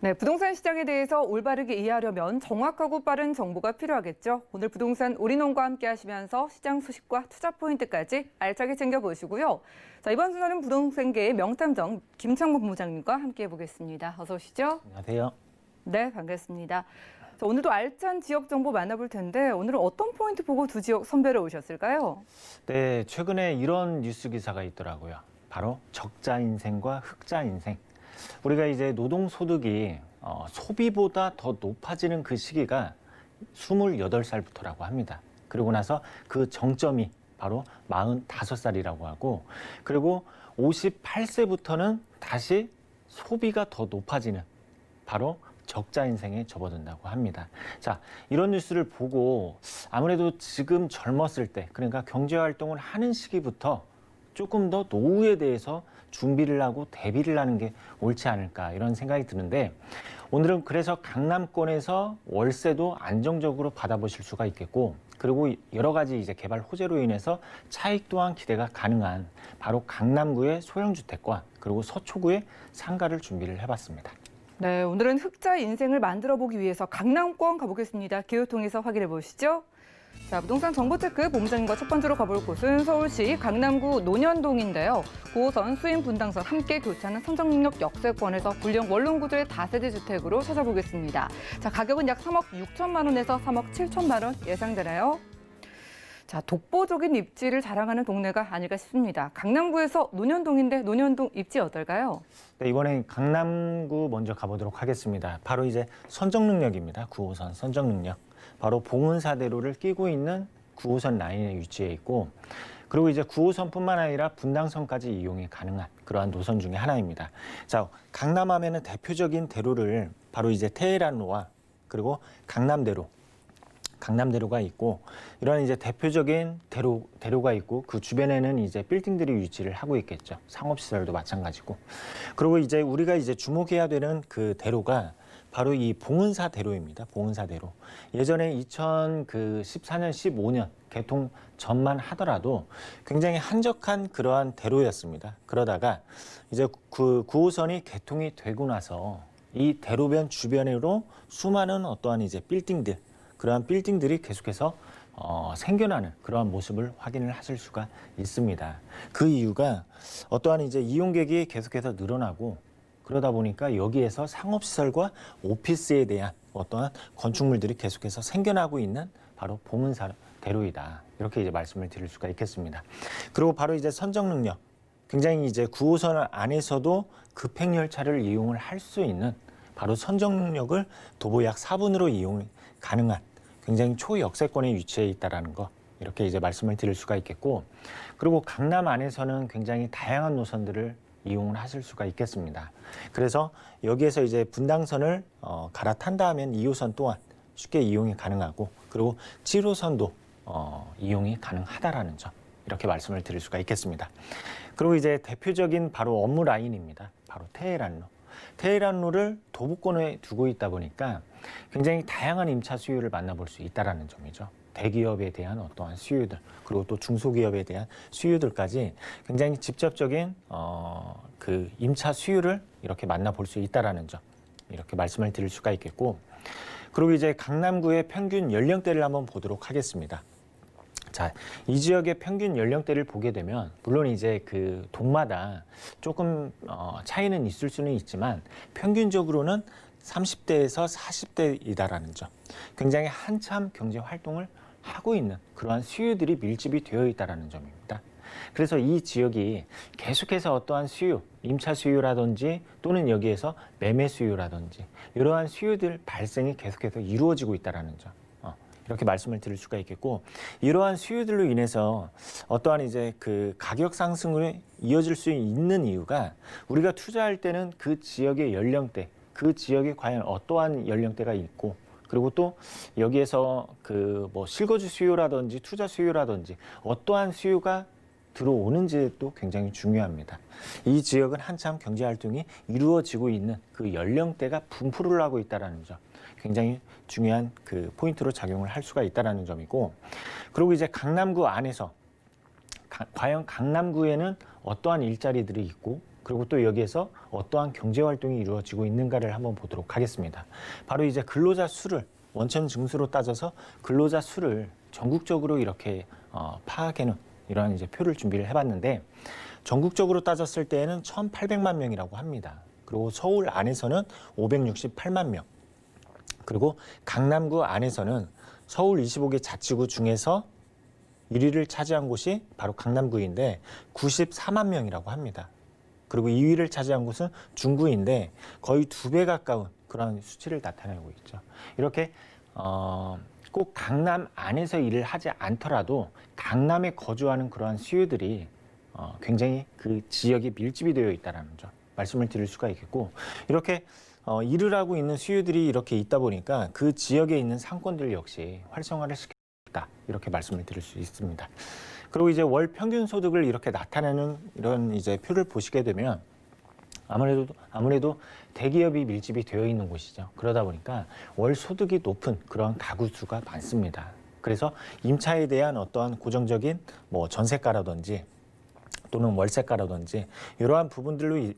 네, 부동산 시장에 대해서 올바르게 이해하려면 정확하고 빠른 정보가 필요하겠죠. 오늘 부동산 올인원과 함께 하시면서 시장 소식과 투자 포인트까지 알차게 챙겨보시고요. 자, 이번 순서는 부동산계의 명탐정 김창범 본부장님과 함께 해보겠습니다. 어서 오시죠. 안녕하세요. 네, 반갑습니다. 자, 오늘도 알찬 지역 정보 만나볼 텐데 오늘은 어떤 포인트 보고 두 지역 선별해 오셨을까요? 네, 최근에 이런 뉴스 기사가 있더라고요. 바로 적자 인생과 흑자 인생. 우리가 이제 노동소득이 소비보다 더 높아지는 그 시기가 28살부터라고 합니다. 그리고 나서 그 정점이 바로 45살이라고 하고, 그리고 58세부터는 다시 소비가 더 높아지는 바로 적자 인생에 접어든다고 합니다. 자, 이런 뉴스를 보고 아무래도 지금 젊었을 때, 그러니까 경제활동을 하는 시기부터 조금 더 노후에 대해서 준비를 하고 대비를 하는 게 옳지 않을까, 이런 생각이 드는데, 오늘은 그래서 강남권에서 월세도 안정적으로 받아보실 수가 있겠고, 그리고 여러 가지 이제 개발 호재로 인해서 차익 또한 기대가 가능한 바로 강남구의 소형주택과 그리고 서초구의 상가를 준비를 해봤습니다. 네, 오늘은 흑자 인생을 만들어 보기 위해서 강남권 가보겠습니다. 기호 통해서 확인해 보시죠. 자, 부동산 정보체크 본부장님과 첫 번째로 가볼 곳은 서울시 강남구 논현동인데요. 9호선 수인 분당선 함께 교차하는 선정능력 역세권에서 불량 원룸 구조의 다세대 주택으로 찾아보겠습니다. 자, 가격은 약 3억 6천만 원에서 3억 7천만 원 예상되나요? 자, 독보적인 입지를 자랑하는 동네가 아닐까 싶습니다. 강남구에서 논현동인데 논현동 입지 어떨까요? 네, 이번엔 강남구 먼저 가보도록 하겠습니다. 바로 이제 선정능력입니다. 9호선 선정능력. 바로 봉은사대로를 끼고 있는 9호선 라인에 위치해 있고, 그리고 이제 9호선뿐만 아니라 분당선까지 이용이 가능한 그러한 노선 중에 하나입니다. 자, 강남하면은 대표적인 대로를 바로 이제 테헤란로와 그리고 강남대로가 있고, 이런 이제 대표적인 대로가 있고, 그 주변에는 이제 빌딩들이 위치를 하고 있겠죠. 상업시설도 마찬가지고. 그리고 이제 우리가 이제 주목해야 되는 그 대로가 바로 이 봉은사대로입니다. 봉은사대로. 예전에 2014년, 15년 개통 전만 하더라도 굉장히 한적한 그러한 대로였습니다. 그러다가 이제 그 9호선이 개통이 되고 나서 이 대로변 주변으로 수많은 어떠한 이제 빌딩들, 그러한 빌딩들이 계속해서 생겨나는 그러한 모습을 확인을 하실 수가 있습니다. 그 이유가 어떠한 이제 이용객이 계속해서 늘어나고, 그러다 보니까 여기에서 상업시설과 오피스에 대한 어떠한 건축물들이 계속해서 생겨나고 있는 바로 봉은사대로이다. 이렇게 이제 말씀을 드릴 수가 있겠습니다. 그리고 바로 이제 선정능력. 굉장히 이제 9호선 안에서도 급행열차를 이용을 할 수 있는 바로 선정능력을 도보 약 4분으로 이용 가능한 굉장히 초역세권에 위치해 있다는 거, 이렇게 이제 말씀을 드릴 수가 있겠고, 그리고 강남 안에서는 굉장히 다양한 노선들을 이용을 하실 수가 있겠습니다. 그래서 여기에서 이제 분당선을 갈아탄다 하면 2호선 또한 쉽게 이용이 가능하고, 그리고 7호선도 이용이 가능하다라는 점, 이렇게 말씀을 드릴 수가 있겠습니다. 그리고 이제 대표적인 바로 업무 라인입니다. 바로 테헤란로. 테헤란로를 도보권에 두고 있다 보니까 굉장히 다양한 임차 수요를 만나볼 수 있다는 점이죠. 대기업에 대한 어떠한 수요들, 그리고 또 중소기업에 대한 수요들까지 굉장히 직접적인 그 임차 수요를 이렇게 만나볼 수 있다는 점, 이렇게 말씀을 드릴 수가 있겠고, 그리고 이제 강남구의 평균 연령대를 한번 보도록 하겠습니다. 자, 이 지역의 평균 연령대를 보게 되면 물론 이제 그 동마다 조금 차이는 있을 수는 있지만 평균적으로는 30대에서 40대이다라는 점, 굉장히 한참 경제 활동을 하고 있는 그러한 수요들이 밀집이 되어 있다는 점입니다. 그래서 이 지역이 계속해서 어떠한 수요, 임차 수요라든지 또는 여기에서 매매 수요라든지 이러한 수요들 발생이 계속해서 이루어지고 있다는 점, 이렇게 말씀을 드릴 수가 있겠고, 이러한 수요들로 인해서 어떠한 이제 그 가격 상승으로 이어질 수 있는 이유가, 우리가 투자할 때는 그 지역의 연령대, 그 지역에 과연 어떠한 연령대가 있고, 그리고 또 여기에서 그 뭐 실거주 수요라든지 투자 수요라든지 어떠한 수요가 들어오는지도 굉장히 중요합니다. 이 지역은 한참 경제 활동이 이루어지고 있는 그 연령대가 분포를 하고 있다는 점, 굉장히 중요한 그 포인트로 작용을 할 수가 있다는 점이고, 그리고 이제 강남구 안에서 과연 강남구에는 어떠한 일자리들이 있고 그리고 또 여기에서 어떠한 경제 활동이 이루어지고 있는가를 한번 보도록 하겠습니다. 바로 이제 근로자 수를 원천 징수로 따져서 근로자 수를 전국적으로 이렇게 파악해놓은 이러한 이제 표를 준비를 해봤는데, 전국적으로 따졌을 때에는 1,800만 명이라고 합니다. 그리고 서울 안에서는 568만 명, 그리고 강남구 안에서는 서울 25개 자치구 중에서 1위를 차지한 곳이 바로 강남구인데 94만 명이라고 합니다. 그리고 2위를 차지한 곳은 중구인데 거의 2배 가까운 그런 수치를 나타내고 있죠. 이렇게 꼭 강남 안에서 일을 하지 않더라도 강남에 거주하는 그러한 수요들이 굉장히 그 지역에 밀집이 되어 있다는 점 말씀을 드릴 수가 있겠고, 이렇게 일을 하고 있는 수요들이 이렇게 있다 보니까 그 지역에 있는 상권들 역시 활성화를 시켰다, 이렇게 말씀을 드릴 수 있습니다. 그리고 이제 월 평균 소득을 이렇게 나타내는 이런 이제 표를 보시게 되면 아무래도 대기업이 밀집이 되어 있는 곳이죠. 그러다 보니까 월 소득이 높은 그런 가구 수가 많습니다. 그래서 임차에 대한 어떠한 고정적인 뭐 전세가라든지 또는 월세가라든지 이러한 부분들로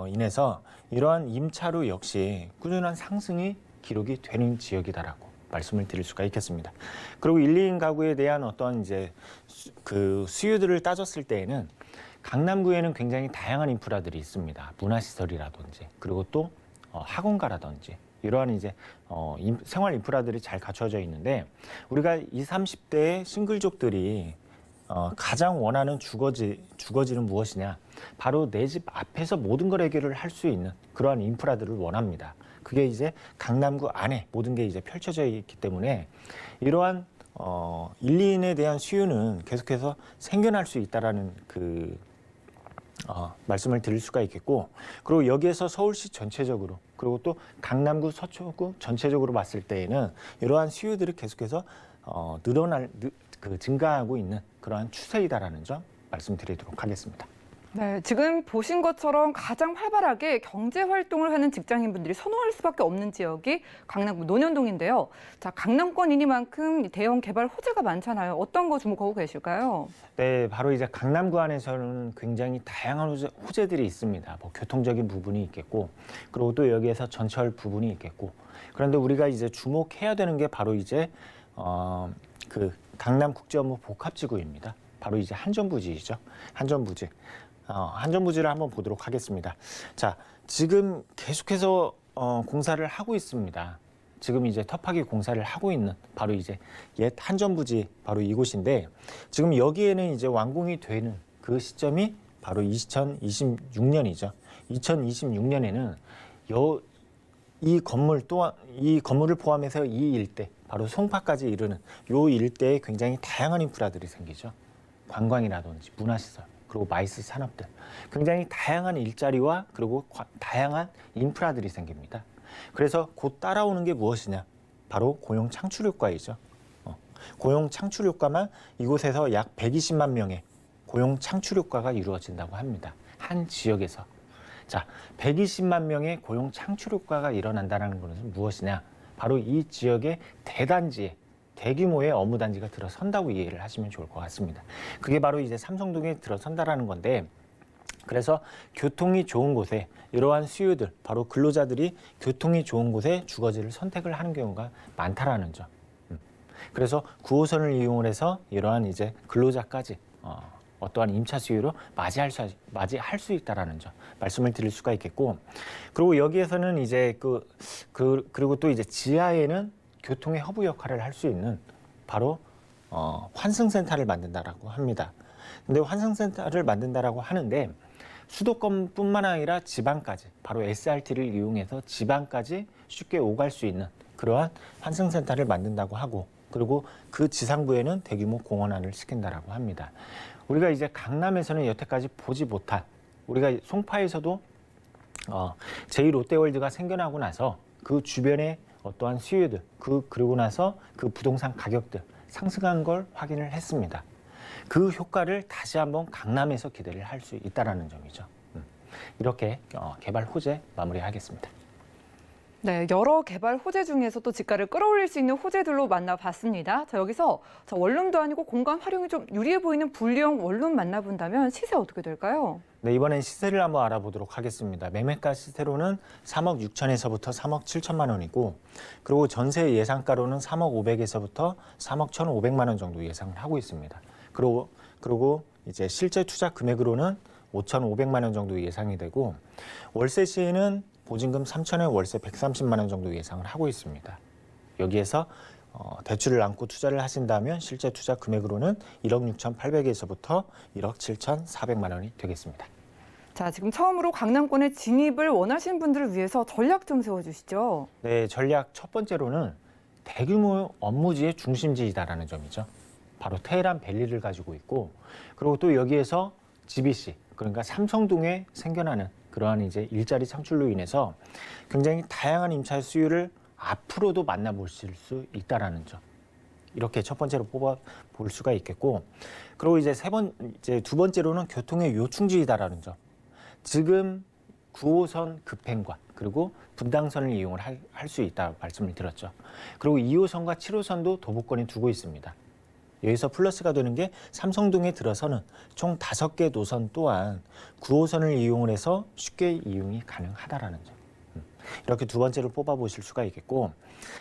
인해서 이러한 임차료 역시 꾸준한 상승이 기록이 되는 지역이다라고 말씀을 드릴 수가 있겠습니다. 그리고 1, 2인 가구에 대한 어떤 이제 그 수요들을 따졌을 때에는 강남구에는 굉장히 다양한 인프라들이 있습니다. 문화시설이라든지 그리고 또 학원가라든지 이러한 이제 생활 인프라들이 잘 갖춰져 있는데, 우리가 20, 30대의 싱글족들이 가장 원하는 주거지는 무엇이냐? 바로 내 집 앞에서 모든 걸 해결을 할 수 있는 그러한 인프라들을 원합니다. 그게 이제 강남구 안에 모든 게 이제 펼쳐져 있기 때문에 이러한 1, 2인에 대한 수요는 계속해서 생겨날 수 있다라는 그 말씀을 드릴 수가 있겠고, 그리고 여기에서 서울시 전체적으로 그리고 또 강남구, 서초구 전체적으로 봤을 때에는 이러한 수요들이 계속해서 증가하고 있는 그러한 추세이다라는 점 말씀드리도록 하겠습니다. 네, 지금 보신 것처럼 가장 활발하게 경제 활동을 하는 직장인분들이 선호할 수밖에 없는 지역이 강남구 논현동인데요. 자, 강남권이니만큼 대형 개발 호재가 많잖아요. 어떤 거 주목하고 계실까요? 네, 바로 이제 강남구 안에서는 굉장히 다양한 호재들이 있습니다. 뭐 교통적인 부분이 있겠고, 그리고 또 여기에서 전철 부분이 있겠고. 그런데 우리가 이제 주목해야 되는 게 바로 이제 그 강남국제업무복합지구입니다. 바로 이제 한전부지이죠. 한전부지. 한전부지를 한번 보도록 하겠습니다. 자, 지금 계속해서 공사를 하고 있습니다. 지금 이제 터파기 공사를 하고 있는 바로 이제 옛 한전부지 바로 이곳인데, 지금 여기에는 이제 완공이 되는 그 시점이 바로 2026년이죠. 2026년에는 이 건물을 포함해서 이 일대, 바로 송파까지 이르는 이 일대에 굉장히 다양한 인프라들이 생기죠. 관광이라든지 문화시설, 그리고 마이스 산업들, 굉장히 다양한 일자리와 그리고 다양한 인프라들이 생깁니다. 그래서 곧 따라오는 게 무엇이냐? 바로 고용 창출 효과이죠. 고용 창출 효과만 이곳에서 약 120만 명의 고용 창출 효과가 이루어진다고 합니다. 한 지역에서. 자, 120만 명의 고용 창출 효과가 일어난다는 것은 무엇이냐? 바로 이 지역의 대단지에 대규모의 업무단지가 들어선다고 이해를 하시면 좋을 것 같습니다. 그게 바로 이제 삼성동에 들어선다라는 건데, 그래서 교통이 좋은 곳에 이러한 수요들, 바로 근로자들이 교통이 좋은 곳에 주거지를 선택을 하는 경우가 많다라는 점. 그래서 9호선을 이용을 해서 이러한 이제 근로자까지 어떠한 임차 수요로 맞이할 수 있다라는 점 말씀을 드릴 수가 있겠고, 그리고 여기에서는 이제 그리고 또 이제 지하에는 교통의 허브 역할을 할 수 있는 바로 환승센터를 만든다라고 합니다. 근데 환승센터를 만든다라고 하는데 수도권뿐만 아니라 지방까지, 바로 SRT를 이용해서 지방까지 쉽게 오갈 수 있는 그러한 환승센터를 만든다고 하고, 그리고 그 지상부에는 대규모 공원화를 시킨다라고 합니다. 우리가 이제 강남에서는 여태까지 보지 못한, 우리가 송파에서도 제2롯데월드가 생겨나고 나서 그 주변에 어떠한 수요들, 그리고 나서 그 부동산 가격들 상승한 걸 확인을 했습니다. 그 효과를 다시 한번 강남에서 기대를 할 수 있다라는 점이죠. 이렇게 개발 호재 마무리하겠습니다. 네, 여러 개발 호재 중에서 또 집가를 끌어올릴 수 있는 호재들로 만나봤습니다. 자, 여기서 원룸도 아니고 공간 활용이 좀 유리해 보이는 분리형 원룸 만나본다면 시세 어떻게 될까요? 네, 이번엔 시세를 한번 알아보도록 하겠습니다. 매매가 시세로는 3억 6천에서부터 3억 7천만 원이고, 그리고 전세 예상가로는 3억 500에서부터 3억 1,500만 원 정도 예상을 하고 있습니다. 그리고 이제 실제 투자 금액으로는 5,500만 원 정도 예상이 되고, 월세 시에는 보증금 3천에 월세 130만 원 정도 예상을 하고 있습니다. 여기에서 대출을 안고 투자를 하신다면 실제 투자 금액으로는 1억 6,800에서부터 1억 7,400만 원이 되겠습니다. 자, 지금 처음으로 강남권에 진입을 원하시는 분들을 위해서 전략 좀 세워주시죠. 네, 전략 첫 번째로는 대규모 업무지의 중심지이다라는 점이죠. 바로 테헤란 밸리를 가지고 있고, 그리고 또 여기에서 GBC, 그러니까 삼성동에 생겨나는 그러한 이제 일자리 창출로 인해서 굉장히 다양한 임차 수요를 앞으로도 만나보실 수 있다라는 점. 이렇게 첫 번째로 뽑아 볼 수가 있겠고, 그리고 이제 두 번째로는 교통의 요충지이다라는 점. 지금 9호선 급행과 그리고 분당선을 이용을 할 수 있다 말씀을 드렸죠. 그리고 2호선과 7호선도 도보권에 두고 있습니다. 여기서 플러스가 되는 게 삼성동에 들어서는 총 5개 노선 또한 9호선을 이용을 해서 쉽게 이용이 가능하다라는 점. 이렇게 두 번째로 뽑아보실 수가 있겠고,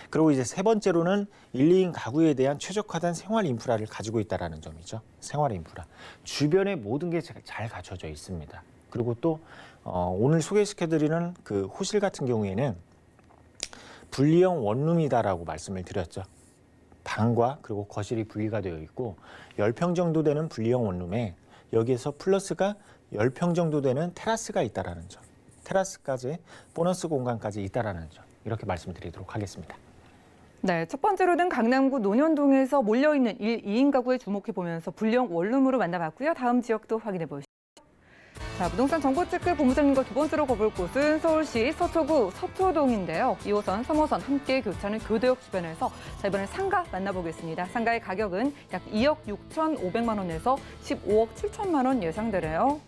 그리고 이제 세 번째로는 1, 2인 가구에 대한 최적화된 생활 인프라를 가지고 있다라는 점이죠. 생활 인프라. 주변에 모든 게 잘 갖춰져 있습니다. 그리고 또 오늘 소개시켜드리는 그 호실 같은 경우에는 분리형 원룸이다라고 말씀을 드렸죠. 방과 그리고 거실이 분리가 되어 있고 10평 정도 되는 분리형 원룸에 여기에서 플러스가 10평 정도 되는 테라스가 있다라는 점. 테라스까지 보너스 공간까지 있다라는 점. 이렇게 말씀드리도록 하겠습니다. 네, 첫 번째로는 강남구 논현동에서 몰려있는 1, 2인 가구에 주목해 보면서 분리형 원룸으로 만나봤고요. 다음 지역도 확인해 보시죠. 자, 부동산 정보체크 본부장님과 두 번째로 가볼 곳은 서울시 서초구 서초동인데요. 2호선, 3호선 함께 교차하는 교대역 주변에서 자, 이번엔 상가 만나보겠습니다. 상가의 가격은 약 2억 6,500만 원에서 15억 7천만 원 예상되네요.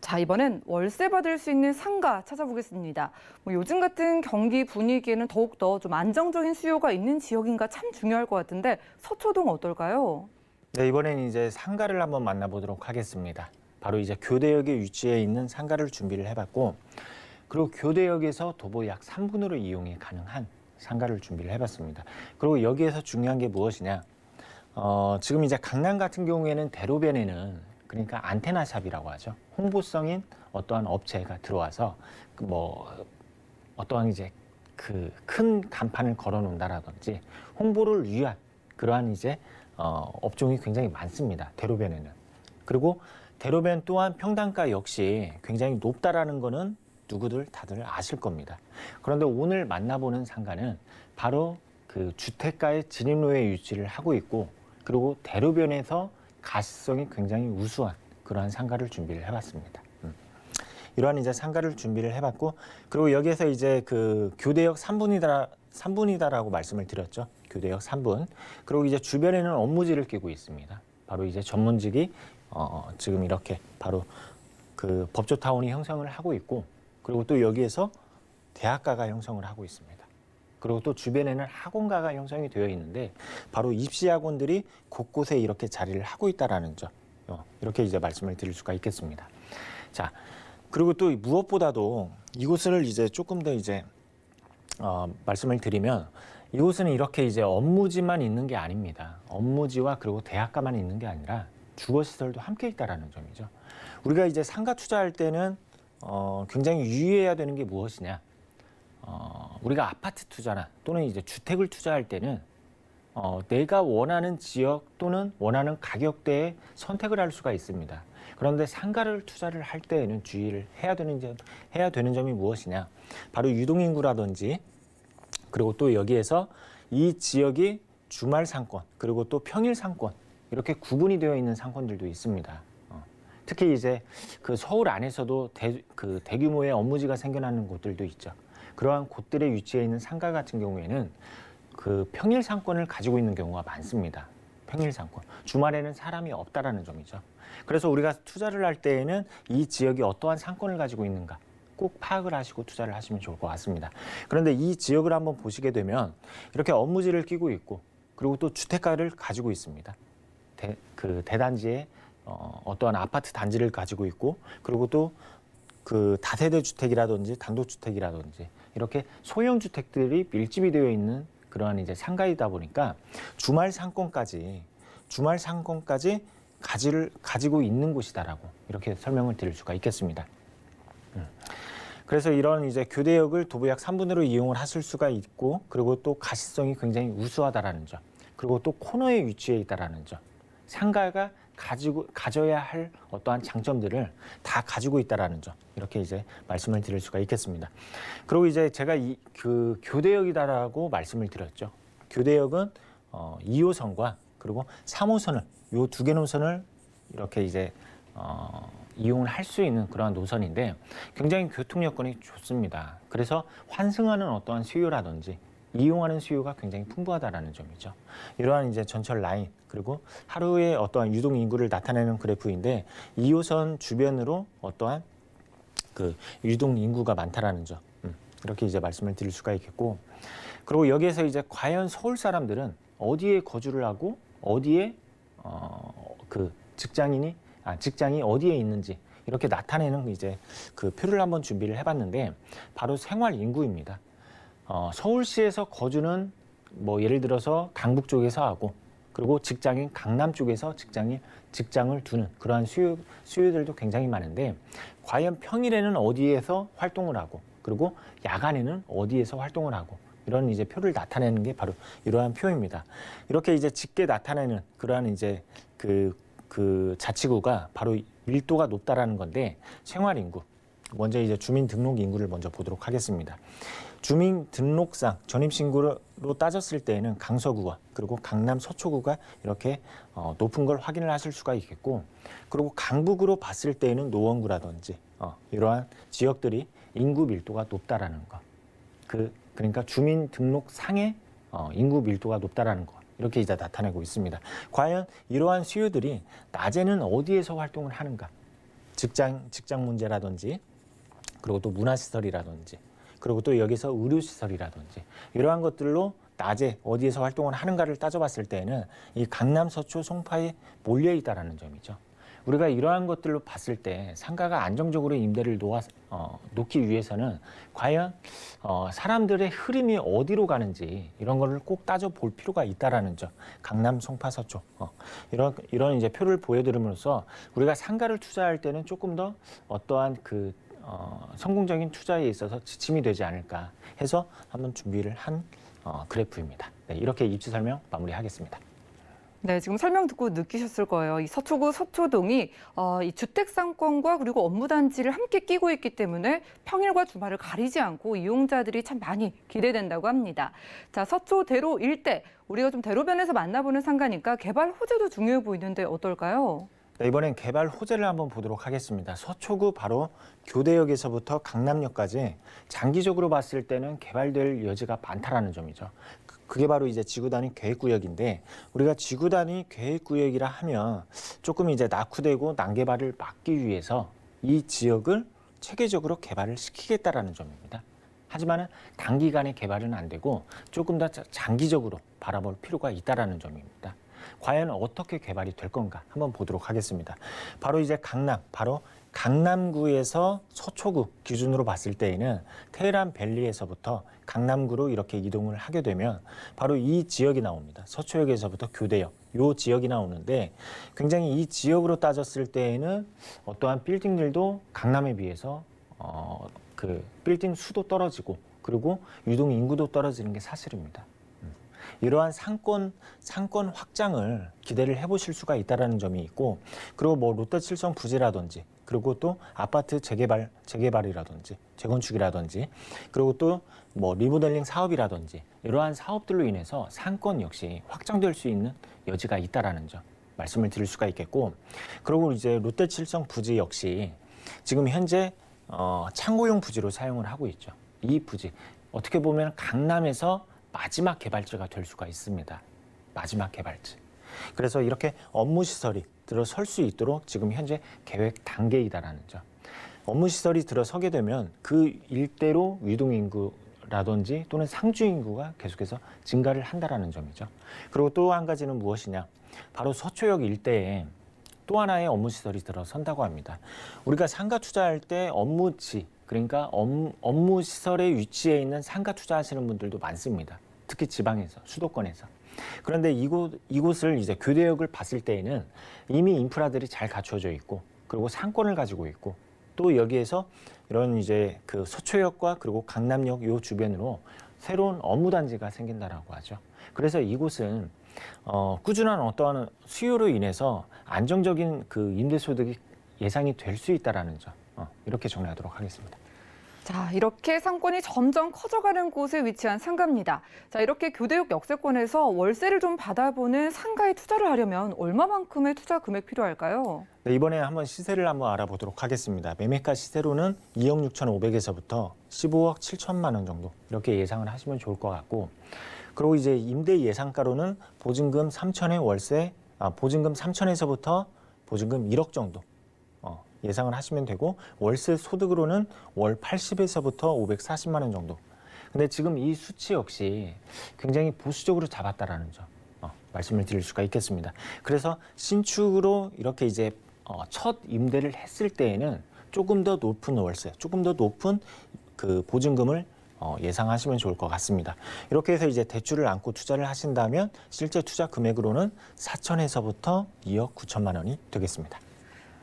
자, 이번엔 월세 받을 수 있는 상가 찾아보겠습니다. 요즘 같은 경기 분위기에는 더욱더 좀 안정적인 수요가 있는 지역인가 참 중요할 것 같은데 서초동 어떨까요? 네, 이번엔 이제 상가를 한번 만나보도록 하겠습니다. 바로 이제 교대역에 위치해 있는 상가를 준비를 해봤고, 그리고 교대역에서 도보 약 3분으로 이용이 가능한 상가를 준비를 해봤습니다. 그리고 여기에서 중요한 게 무엇이냐? 지금 이제 강남 같은 경우에는 대로변에는 그러니까 안테나샵이라고 하죠. 홍보성인 어떠한 업체가 들어와서 어떠한 이제 그 큰 간판을 걸어놓는다라든지 홍보를 위한 그러한 이제 업종이 굉장히 많습니다. 대로변에는. 그리고 대로변 또한 평당가 역시 굉장히 높다라는 거는 누구들 다들 아실 겁니다. 그런데 오늘 만나보는 상가는 바로 그 주택가의 진입로에 위치를 하고 있고, 그리고 대로변에서 가시성이 굉장히 우수한 그러한 상가를 준비를 해봤습니다. 이러한 이제 상가를 준비를 해봤고, 그리고 여기에서 이제 그 교대역 3분이다라고 말씀을 드렸죠. 교대역 3분. 그리고 이제 주변에는 업무지를 끼고 있습니다. 바로 이제 전문직이 지금 이렇게 바로 그 법조타운이 형성을 하고 있고, 그리고 또 여기에서 대학가가 형성을 하고 있습니다. 그리고 또 주변에는 학원가가 형성이 되어 있는데 바로 입시 학원들이 곳곳에 이렇게 자리를 하고 있다라는 점. 이렇게 이제 말씀을 드릴 수가 있겠습니다. 자, 그리고 또 무엇보다도 이곳을 이제 조금 더 이제 말씀을 드리면, 이곳은 이렇게 이제 업무지만 있는 게 아닙니다. 업무지와 그리고 대학가만 있는 게 아니라 주거시설도 함께 있다라는 점이죠. 우리가 이제 상가 투자할 때는 굉장히 유의해야 되는 게 무엇이냐? 우리가 아파트 투자나 또는 이제 주택을 투자할 때는 내가 원하는 지역 또는 원하는 가격대에 선택을 할 수가 있습니다. 그런데 상가를 투자를 할 때에는 주의를 해야 되는 점이 무엇이냐? 바로 유동인구라든지, 그리고 또 여기에서 이 지역이 주말 상권 그리고 또 평일 상권 이렇게 구분이 되어 있는 상권들도 있습니다. 특히 이제 그 서울 안에서도 대규모의 업무지가 생겨나는 곳들도 있죠. 그러한 곳들에 위치해 있는 상가 같은 경우에는 그 평일 상권을 가지고 있는 경우가 많습니다. 평일 상권. 주말에는 사람이 없다라는 점이죠. 그래서 우리가 투자를 할 때에는 이 지역이 어떠한 상권을 가지고 있는가, 꼭 파악을 하시고 투자를 하시면 좋을 것 같습니다. 그런데 이 지역을 한번 보시게 되면 이렇게 업무지를 끼고 있고 그리고 또 주택가를 가지고 있습니다. 대단지에 어떠한 아파트 단지를 가지고 있고 그리고 또 그 다세대 주택이라든지 단독주택이라든지 이렇게 소형 주택들이 밀집이 되어 있는 그러한 이제 상가이다 보니까 주말 상권까지 가지고 있는 곳이다라고 이렇게 설명을 드릴 수가 있겠습니다. 그래서 이런 이제 교대역을 도보 약 3분의 1로 이용을 하실 수가 있고 그리고 또 가시성이 굉장히 우수하다라는 점 그리고 또 코너에 위치해 있다라는 점 상가가 가져야 할 어떠한 장점들을 다 가지고 있다라는 점 이렇게 이제 말씀을 드릴 수가 있겠습니다. 그리고 이제 제가 그 교대역이다라고 말씀을 드렸죠. 교대역은 2호선과 그리고 3호선을 요 두 개 노선을 이렇게 이제 이용을 할 수 있는 그러한 노선인데 굉장히 교통 여건이 좋습니다. 그래서 환승하는 어떠한 수요라든지 이용하는 수요가 굉장히 풍부하다라는 점이죠. 이러한 이제 전철 라인 그리고 하루에 어떠한 유동 인구를 나타내는 그래프인데 2호선 주변으로 어떠한 그 유동 인구가 많다라는 점 이렇게 이제 말씀을 드릴 수가 있겠고 그리고 여기에서 이제 과연 서울 사람들은 어디에 거주를 하고 어디에 그 직장이 어디에 있는지 이렇게 나타내는 이제 그 표를 한번 준비를 해봤는데 바로 생활 인구입니다. 서울시에서 거주는 뭐 예를 들어서 강북 쪽에서 하고 그리고 직장인 강남 쪽에서 직장을 두는 그러한 수요들도 굉장히 많은데 과연 평일에는 어디에서 활동을 하고 그리고 야간에는 어디에서 활동을 하고 이런 이제 표를 나타내는 게 바로 이러한 표입니다. 이렇게 이제 짙게 나타내는 그러한 이제 그 자치구가 바로 밀도가 높다라는 건데 생활 인구 먼저 이제 주민 등록 인구를 먼저 보도록 하겠습니다. 주민 등록상 전입신고로 따졌을 때에는 강서구와 그리고 강남 서초구가 이렇게 높은 걸 확인을 하실 수가 있겠고 그리고 강북으로 봤을 때에는 노원구라든지 이러한 지역들이 인구 밀도가 높다라는 것. 그러니까 주민 등록상의 인구 밀도가 높다라는 것. 이렇게 이제 나타내고 있습니다. 과연 이러한 수요들이 낮에는 어디에서 활동을 하는가? 직장 문제라든지 그리고 또 문화시설이라든지 그리고 또 여기서 의료시설이라든지 이러한 것들로 낮에 어디에서 활동을 하는가를 따져봤을 때에는 이 강남, 서초, 송파에 몰려 있다라는 점이죠. 우리가 이러한 것들로 봤을 때 상가가 안정적으로 임대를 놓기 위해서는 과연 사람들의 흐름이 어디로 가는지 이런 거를 꼭 따져볼 필요가 있다라는 점. 강남, 송파, 서초 이런 이제 표를 보여드림으로써 우리가 상가를 투자할 때는 조금 더 어떠한 성공적인 투자에 있어서 지침이 되지 않을까 해서 한번 준비를 한 그래프입니다. 네, 이렇게 입지 설명 마무리하겠습니다. 네, 지금 설명 듣고 느끼셨을 거예요. 이 서초구 서초동이 이 주택상권과 그리고 업무단지를 함께 끼고 있기 때문에 평일과 주말을 가리지 않고 이용자들이 참 많이 기대된다고 합니다. 자, 서초 대로 일대, 우리가 좀 대로변에서 만나보는 상가니까 개발 호재도 중요해 보이는데 어떨까요? 네, 이번엔 개발 호재를 한번 보도록 하겠습니다. 서초구 바로 교대역에서부터 강남역까지 장기적으로 봤을 때는 개발될 여지가 많다라는 점이죠. 그게 바로 이제 지구 단위 계획구역인데 우리가 지구 단위 계획구역이라 하면 조금 이제 낙후되고 난개발을 막기 위해서 이 지역을 체계적으로 개발을 시키겠다라는 점입니다. 하지만은 단기간에 개발은 안 되고 조금 더 장기적으로 바라볼 필요가 있다라는 점입니다. 과연 어떻게 개발이 될 건가 한번 보도록 하겠습니다. 바로 이제 강남구에서 서초구 기준으로 봤을 때에는 테헤란 밸리에서부터 강남구로 이렇게 이동을 하게 되면 바로 이 지역이 나옵니다. 서초역에서부터 교대역 이 지역이 나오는데 굉장히 이 지역으로 따졌을 때에는 어떠한 빌딩들도 강남에 비해서 그 빌딩 수도 떨어지고 그리고 유동 인구도 떨어지는 게 사실입니다. 이러한 상권 확장을 기대를 해보실 수가 있다라는 점이 있고 그리고 뭐 롯데칠성 부지라든지 그리고 또 아파트 재개발이라든지 재건축이라든지 그리고 또 뭐 리모델링 사업이라든지 이러한 사업들로 인해서 상권 역시 확장될 수 있는 여지가 있다라는 점 말씀을 드릴 수가 있겠고 그리고 이제 롯데칠성 부지 역시 지금 현재 창고용 부지로 사용을 하고 있죠. 이 부지 어떻게 보면 강남에서 마지막 개발지가 될 수가 있습니다. 마지막 개발지. 그래서 이렇게 업무 시설이 들어설 수 있도록 지금 현재 계획 단계이다라는 점. 업무 시설이 들어서게 되면 그 일대로 유동인구라든지 또는 상주인구가 계속해서 증가를 한다라는 점이죠. 그리고 또 한 가지는 무엇이냐? 바로 서초역 일대에 또 하나의 업무 시설이 들어선다고 합니다. 우리가 상가 투자할 때 업무지, 그러니까 업무 시설에 위치해 있는 상가 투자하시는 분들도 많습니다. 특히 지방에서, 수도권에서. 그런데 이곳을 이제 교대역을 봤을 때에는 이미 인프라들이 잘 갖춰져 있고, 그리고 상권을 가지고 있고, 또 여기에서 이런 이제 그 서초역과 그리고 강남역 요 주변으로 새로운 업무 단지가 생긴다라고 하죠. 그래서 이곳은 꾸준한 어떠한 수요로 인해서 안정적인 그 임대소득이 예상이 될 수 있다라는 점, 이렇게 정리하도록 하겠습니다. 자, 이렇게 상권이 점점 커져가는 곳에 위치한 상가입니다. 자, 이렇게 교대역 역세권에서 월세를 좀 받아보는 상가에 투자를 하려면 얼마만큼의 투자 금액 필요할까요? 네, 이번에 한번 시세를 한번 알아보도록 하겠습니다. 매매가 시세로는 2억 6,500에서부터 15억 7천만 원 정도 이렇게 예상을 하시면 좋을 것 같고, 그리고 이제 임대 예상가로는 보증금 3천에 보증금 3천에서부터 보증금 1억 정도 예상을 하시면 되고, 월세 소득으로는 월 80에서부터 540만 원 정도. 근데 지금 이 수치 역시 굉장히 보수적으로 잡았다라는 점 말씀을 드릴 수가 있겠습니다. 그래서 신축으로 이렇게 이제 첫 임대를 했을 때에는 조금 더 높은 월세, 조금 더 높은 그 보증금을 예상하시면 좋을 것 같습니다. 이렇게 해서 이제 대출을 안고 투자를 하신다면 실제 투자 금액으로는 4천에서부터 2억 9천만 원이 되겠습니다.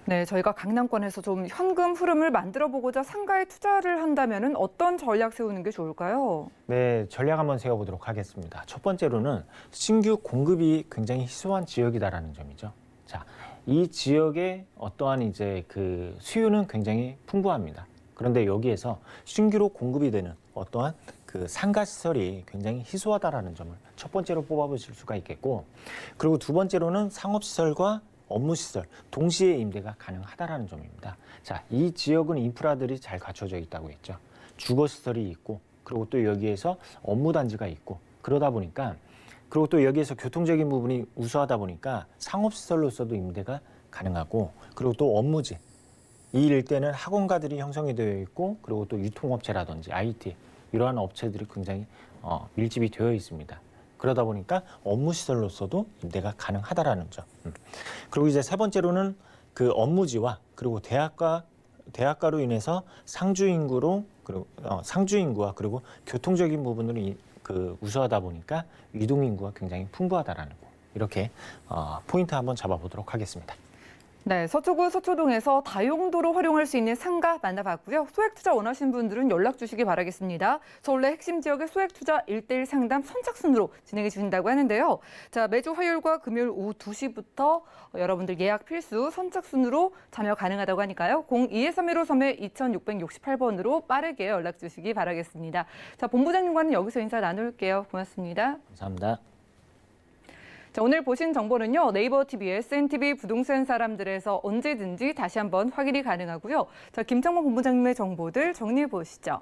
네, 저희가 강남권에서 좀 현금 흐름을 만들어 보고자 상가에 투자를 한다면 어떤 전략 세우는 게 좋을까요? 네, 전략 한번 세워보도록 하겠습니다. 첫 번째로는 신규 공급이 굉장히 희소한 지역이다라는 점이죠. 자, 이 지역의 어떠한 이제 그 수요는 굉장히 풍부합니다. 그런데 여기에서 신규로 공급이 되는 어떠한 그 상가 시설이 굉장히 희소하다라는 점을 첫 번째로 뽑아보실 수가 있겠고, 그리고 두 번째로는 상업 시설과 업무 시설 동시에 임대가 가능하다라는 점입니다. 자, 이 지역은 인프라들이 잘 갖춰져 있다고 했죠. 주거 시설이 있고, 그리고 또 여기에서 업무 단지가 있고, 그러다 보니까, 그리고 또 여기에서 교통적인 부분이 우수하다 보니까 상업 시설로서도 임대가 가능하고, 그리고 또 업무지, 이 일대는 학원가들이 형성이 되어 있고, 그리고 또 유통업체라든지 IT 이러한 업체들이 굉장히 밀집이 되어 있습니다. 그러다 보니까 업무 시설로서도 임대가 가능하다라는 점. 그리고 이제 세 번째로는 그 업무지와 그리고 대학가로 인해서 상주인구와 그리고 교통적인 부분으로 그 우수하다 보니까 유동인구가 굉장히 풍부하다라는 거. 이렇게 포인트 한번 잡아보도록 하겠습니다. 네, 서초구 서초동에서 다용도로 활용할 수 있는 상가 만나봤고요. 소액 투자 원하시는 분들은 연락 주시기 바라겠습니다. 서울내 핵심 지역의 소액 투자 1:1 상담 선착순으로 진행해 주신다고 하는데요. 자, 매주 화요일과 금요일 오후 2시부터 여러분들 예약 필수 선착순으로 참여 가능하다고 하니까요. 02-3153-2668번으로 빠르게 연락 주시기 바라겠습니다. 자, 본부장님과는 여기서 인사 나눌게요. 고맙습니다. 감사합니다. 자, 오늘 보신 정보는요. 네이버 TV, SNTV 부동산 사람들에서 언제든지 다시 한번 확인이 가능하고요. 자, 김창범 본부장님의 정보들 정리해 보시죠.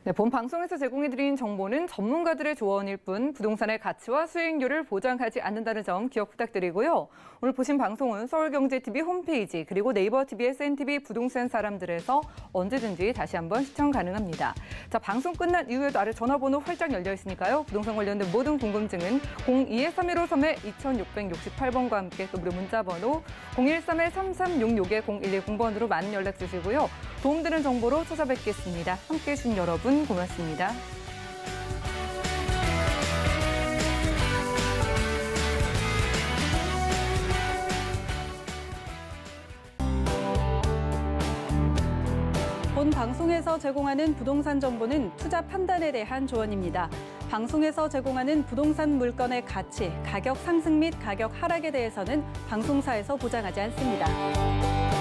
네, 본 방송에서 제공해드린 정보는 전문가들의 조언일 뿐 부동산의 가치와 수익률을 보장하지 않는다는 점 기억 부탁드리고요. 오늘 보신 방송은 서울경제TV 홈페이지 그리고 네이버 TV, SNTV 부동산 사람들에서 언제든지 다시 한번 시청 가능합니다. 자, 방송 끝난 이후에도 아래 전화번호 활짝 열려 있으니까요. 부동산 관련된 모든 궁금증은 02-3153-2668번과 함께 또 무료 문자번호 013-3366-0110번으로 많은 연락 주시고요. 도움되는 정보로 찾아뵙겠습니다. 함께해 주신 여러분 고맙습니다. 본 방송에서 제공하는 부동산 정보는 투자 판단에 대한 조언입니다. 방송에서 제공하는 부동산 물건의 가치, 가격 상승 및 가격 하락에 대해서는 방송사에서 보장하지 않습니다.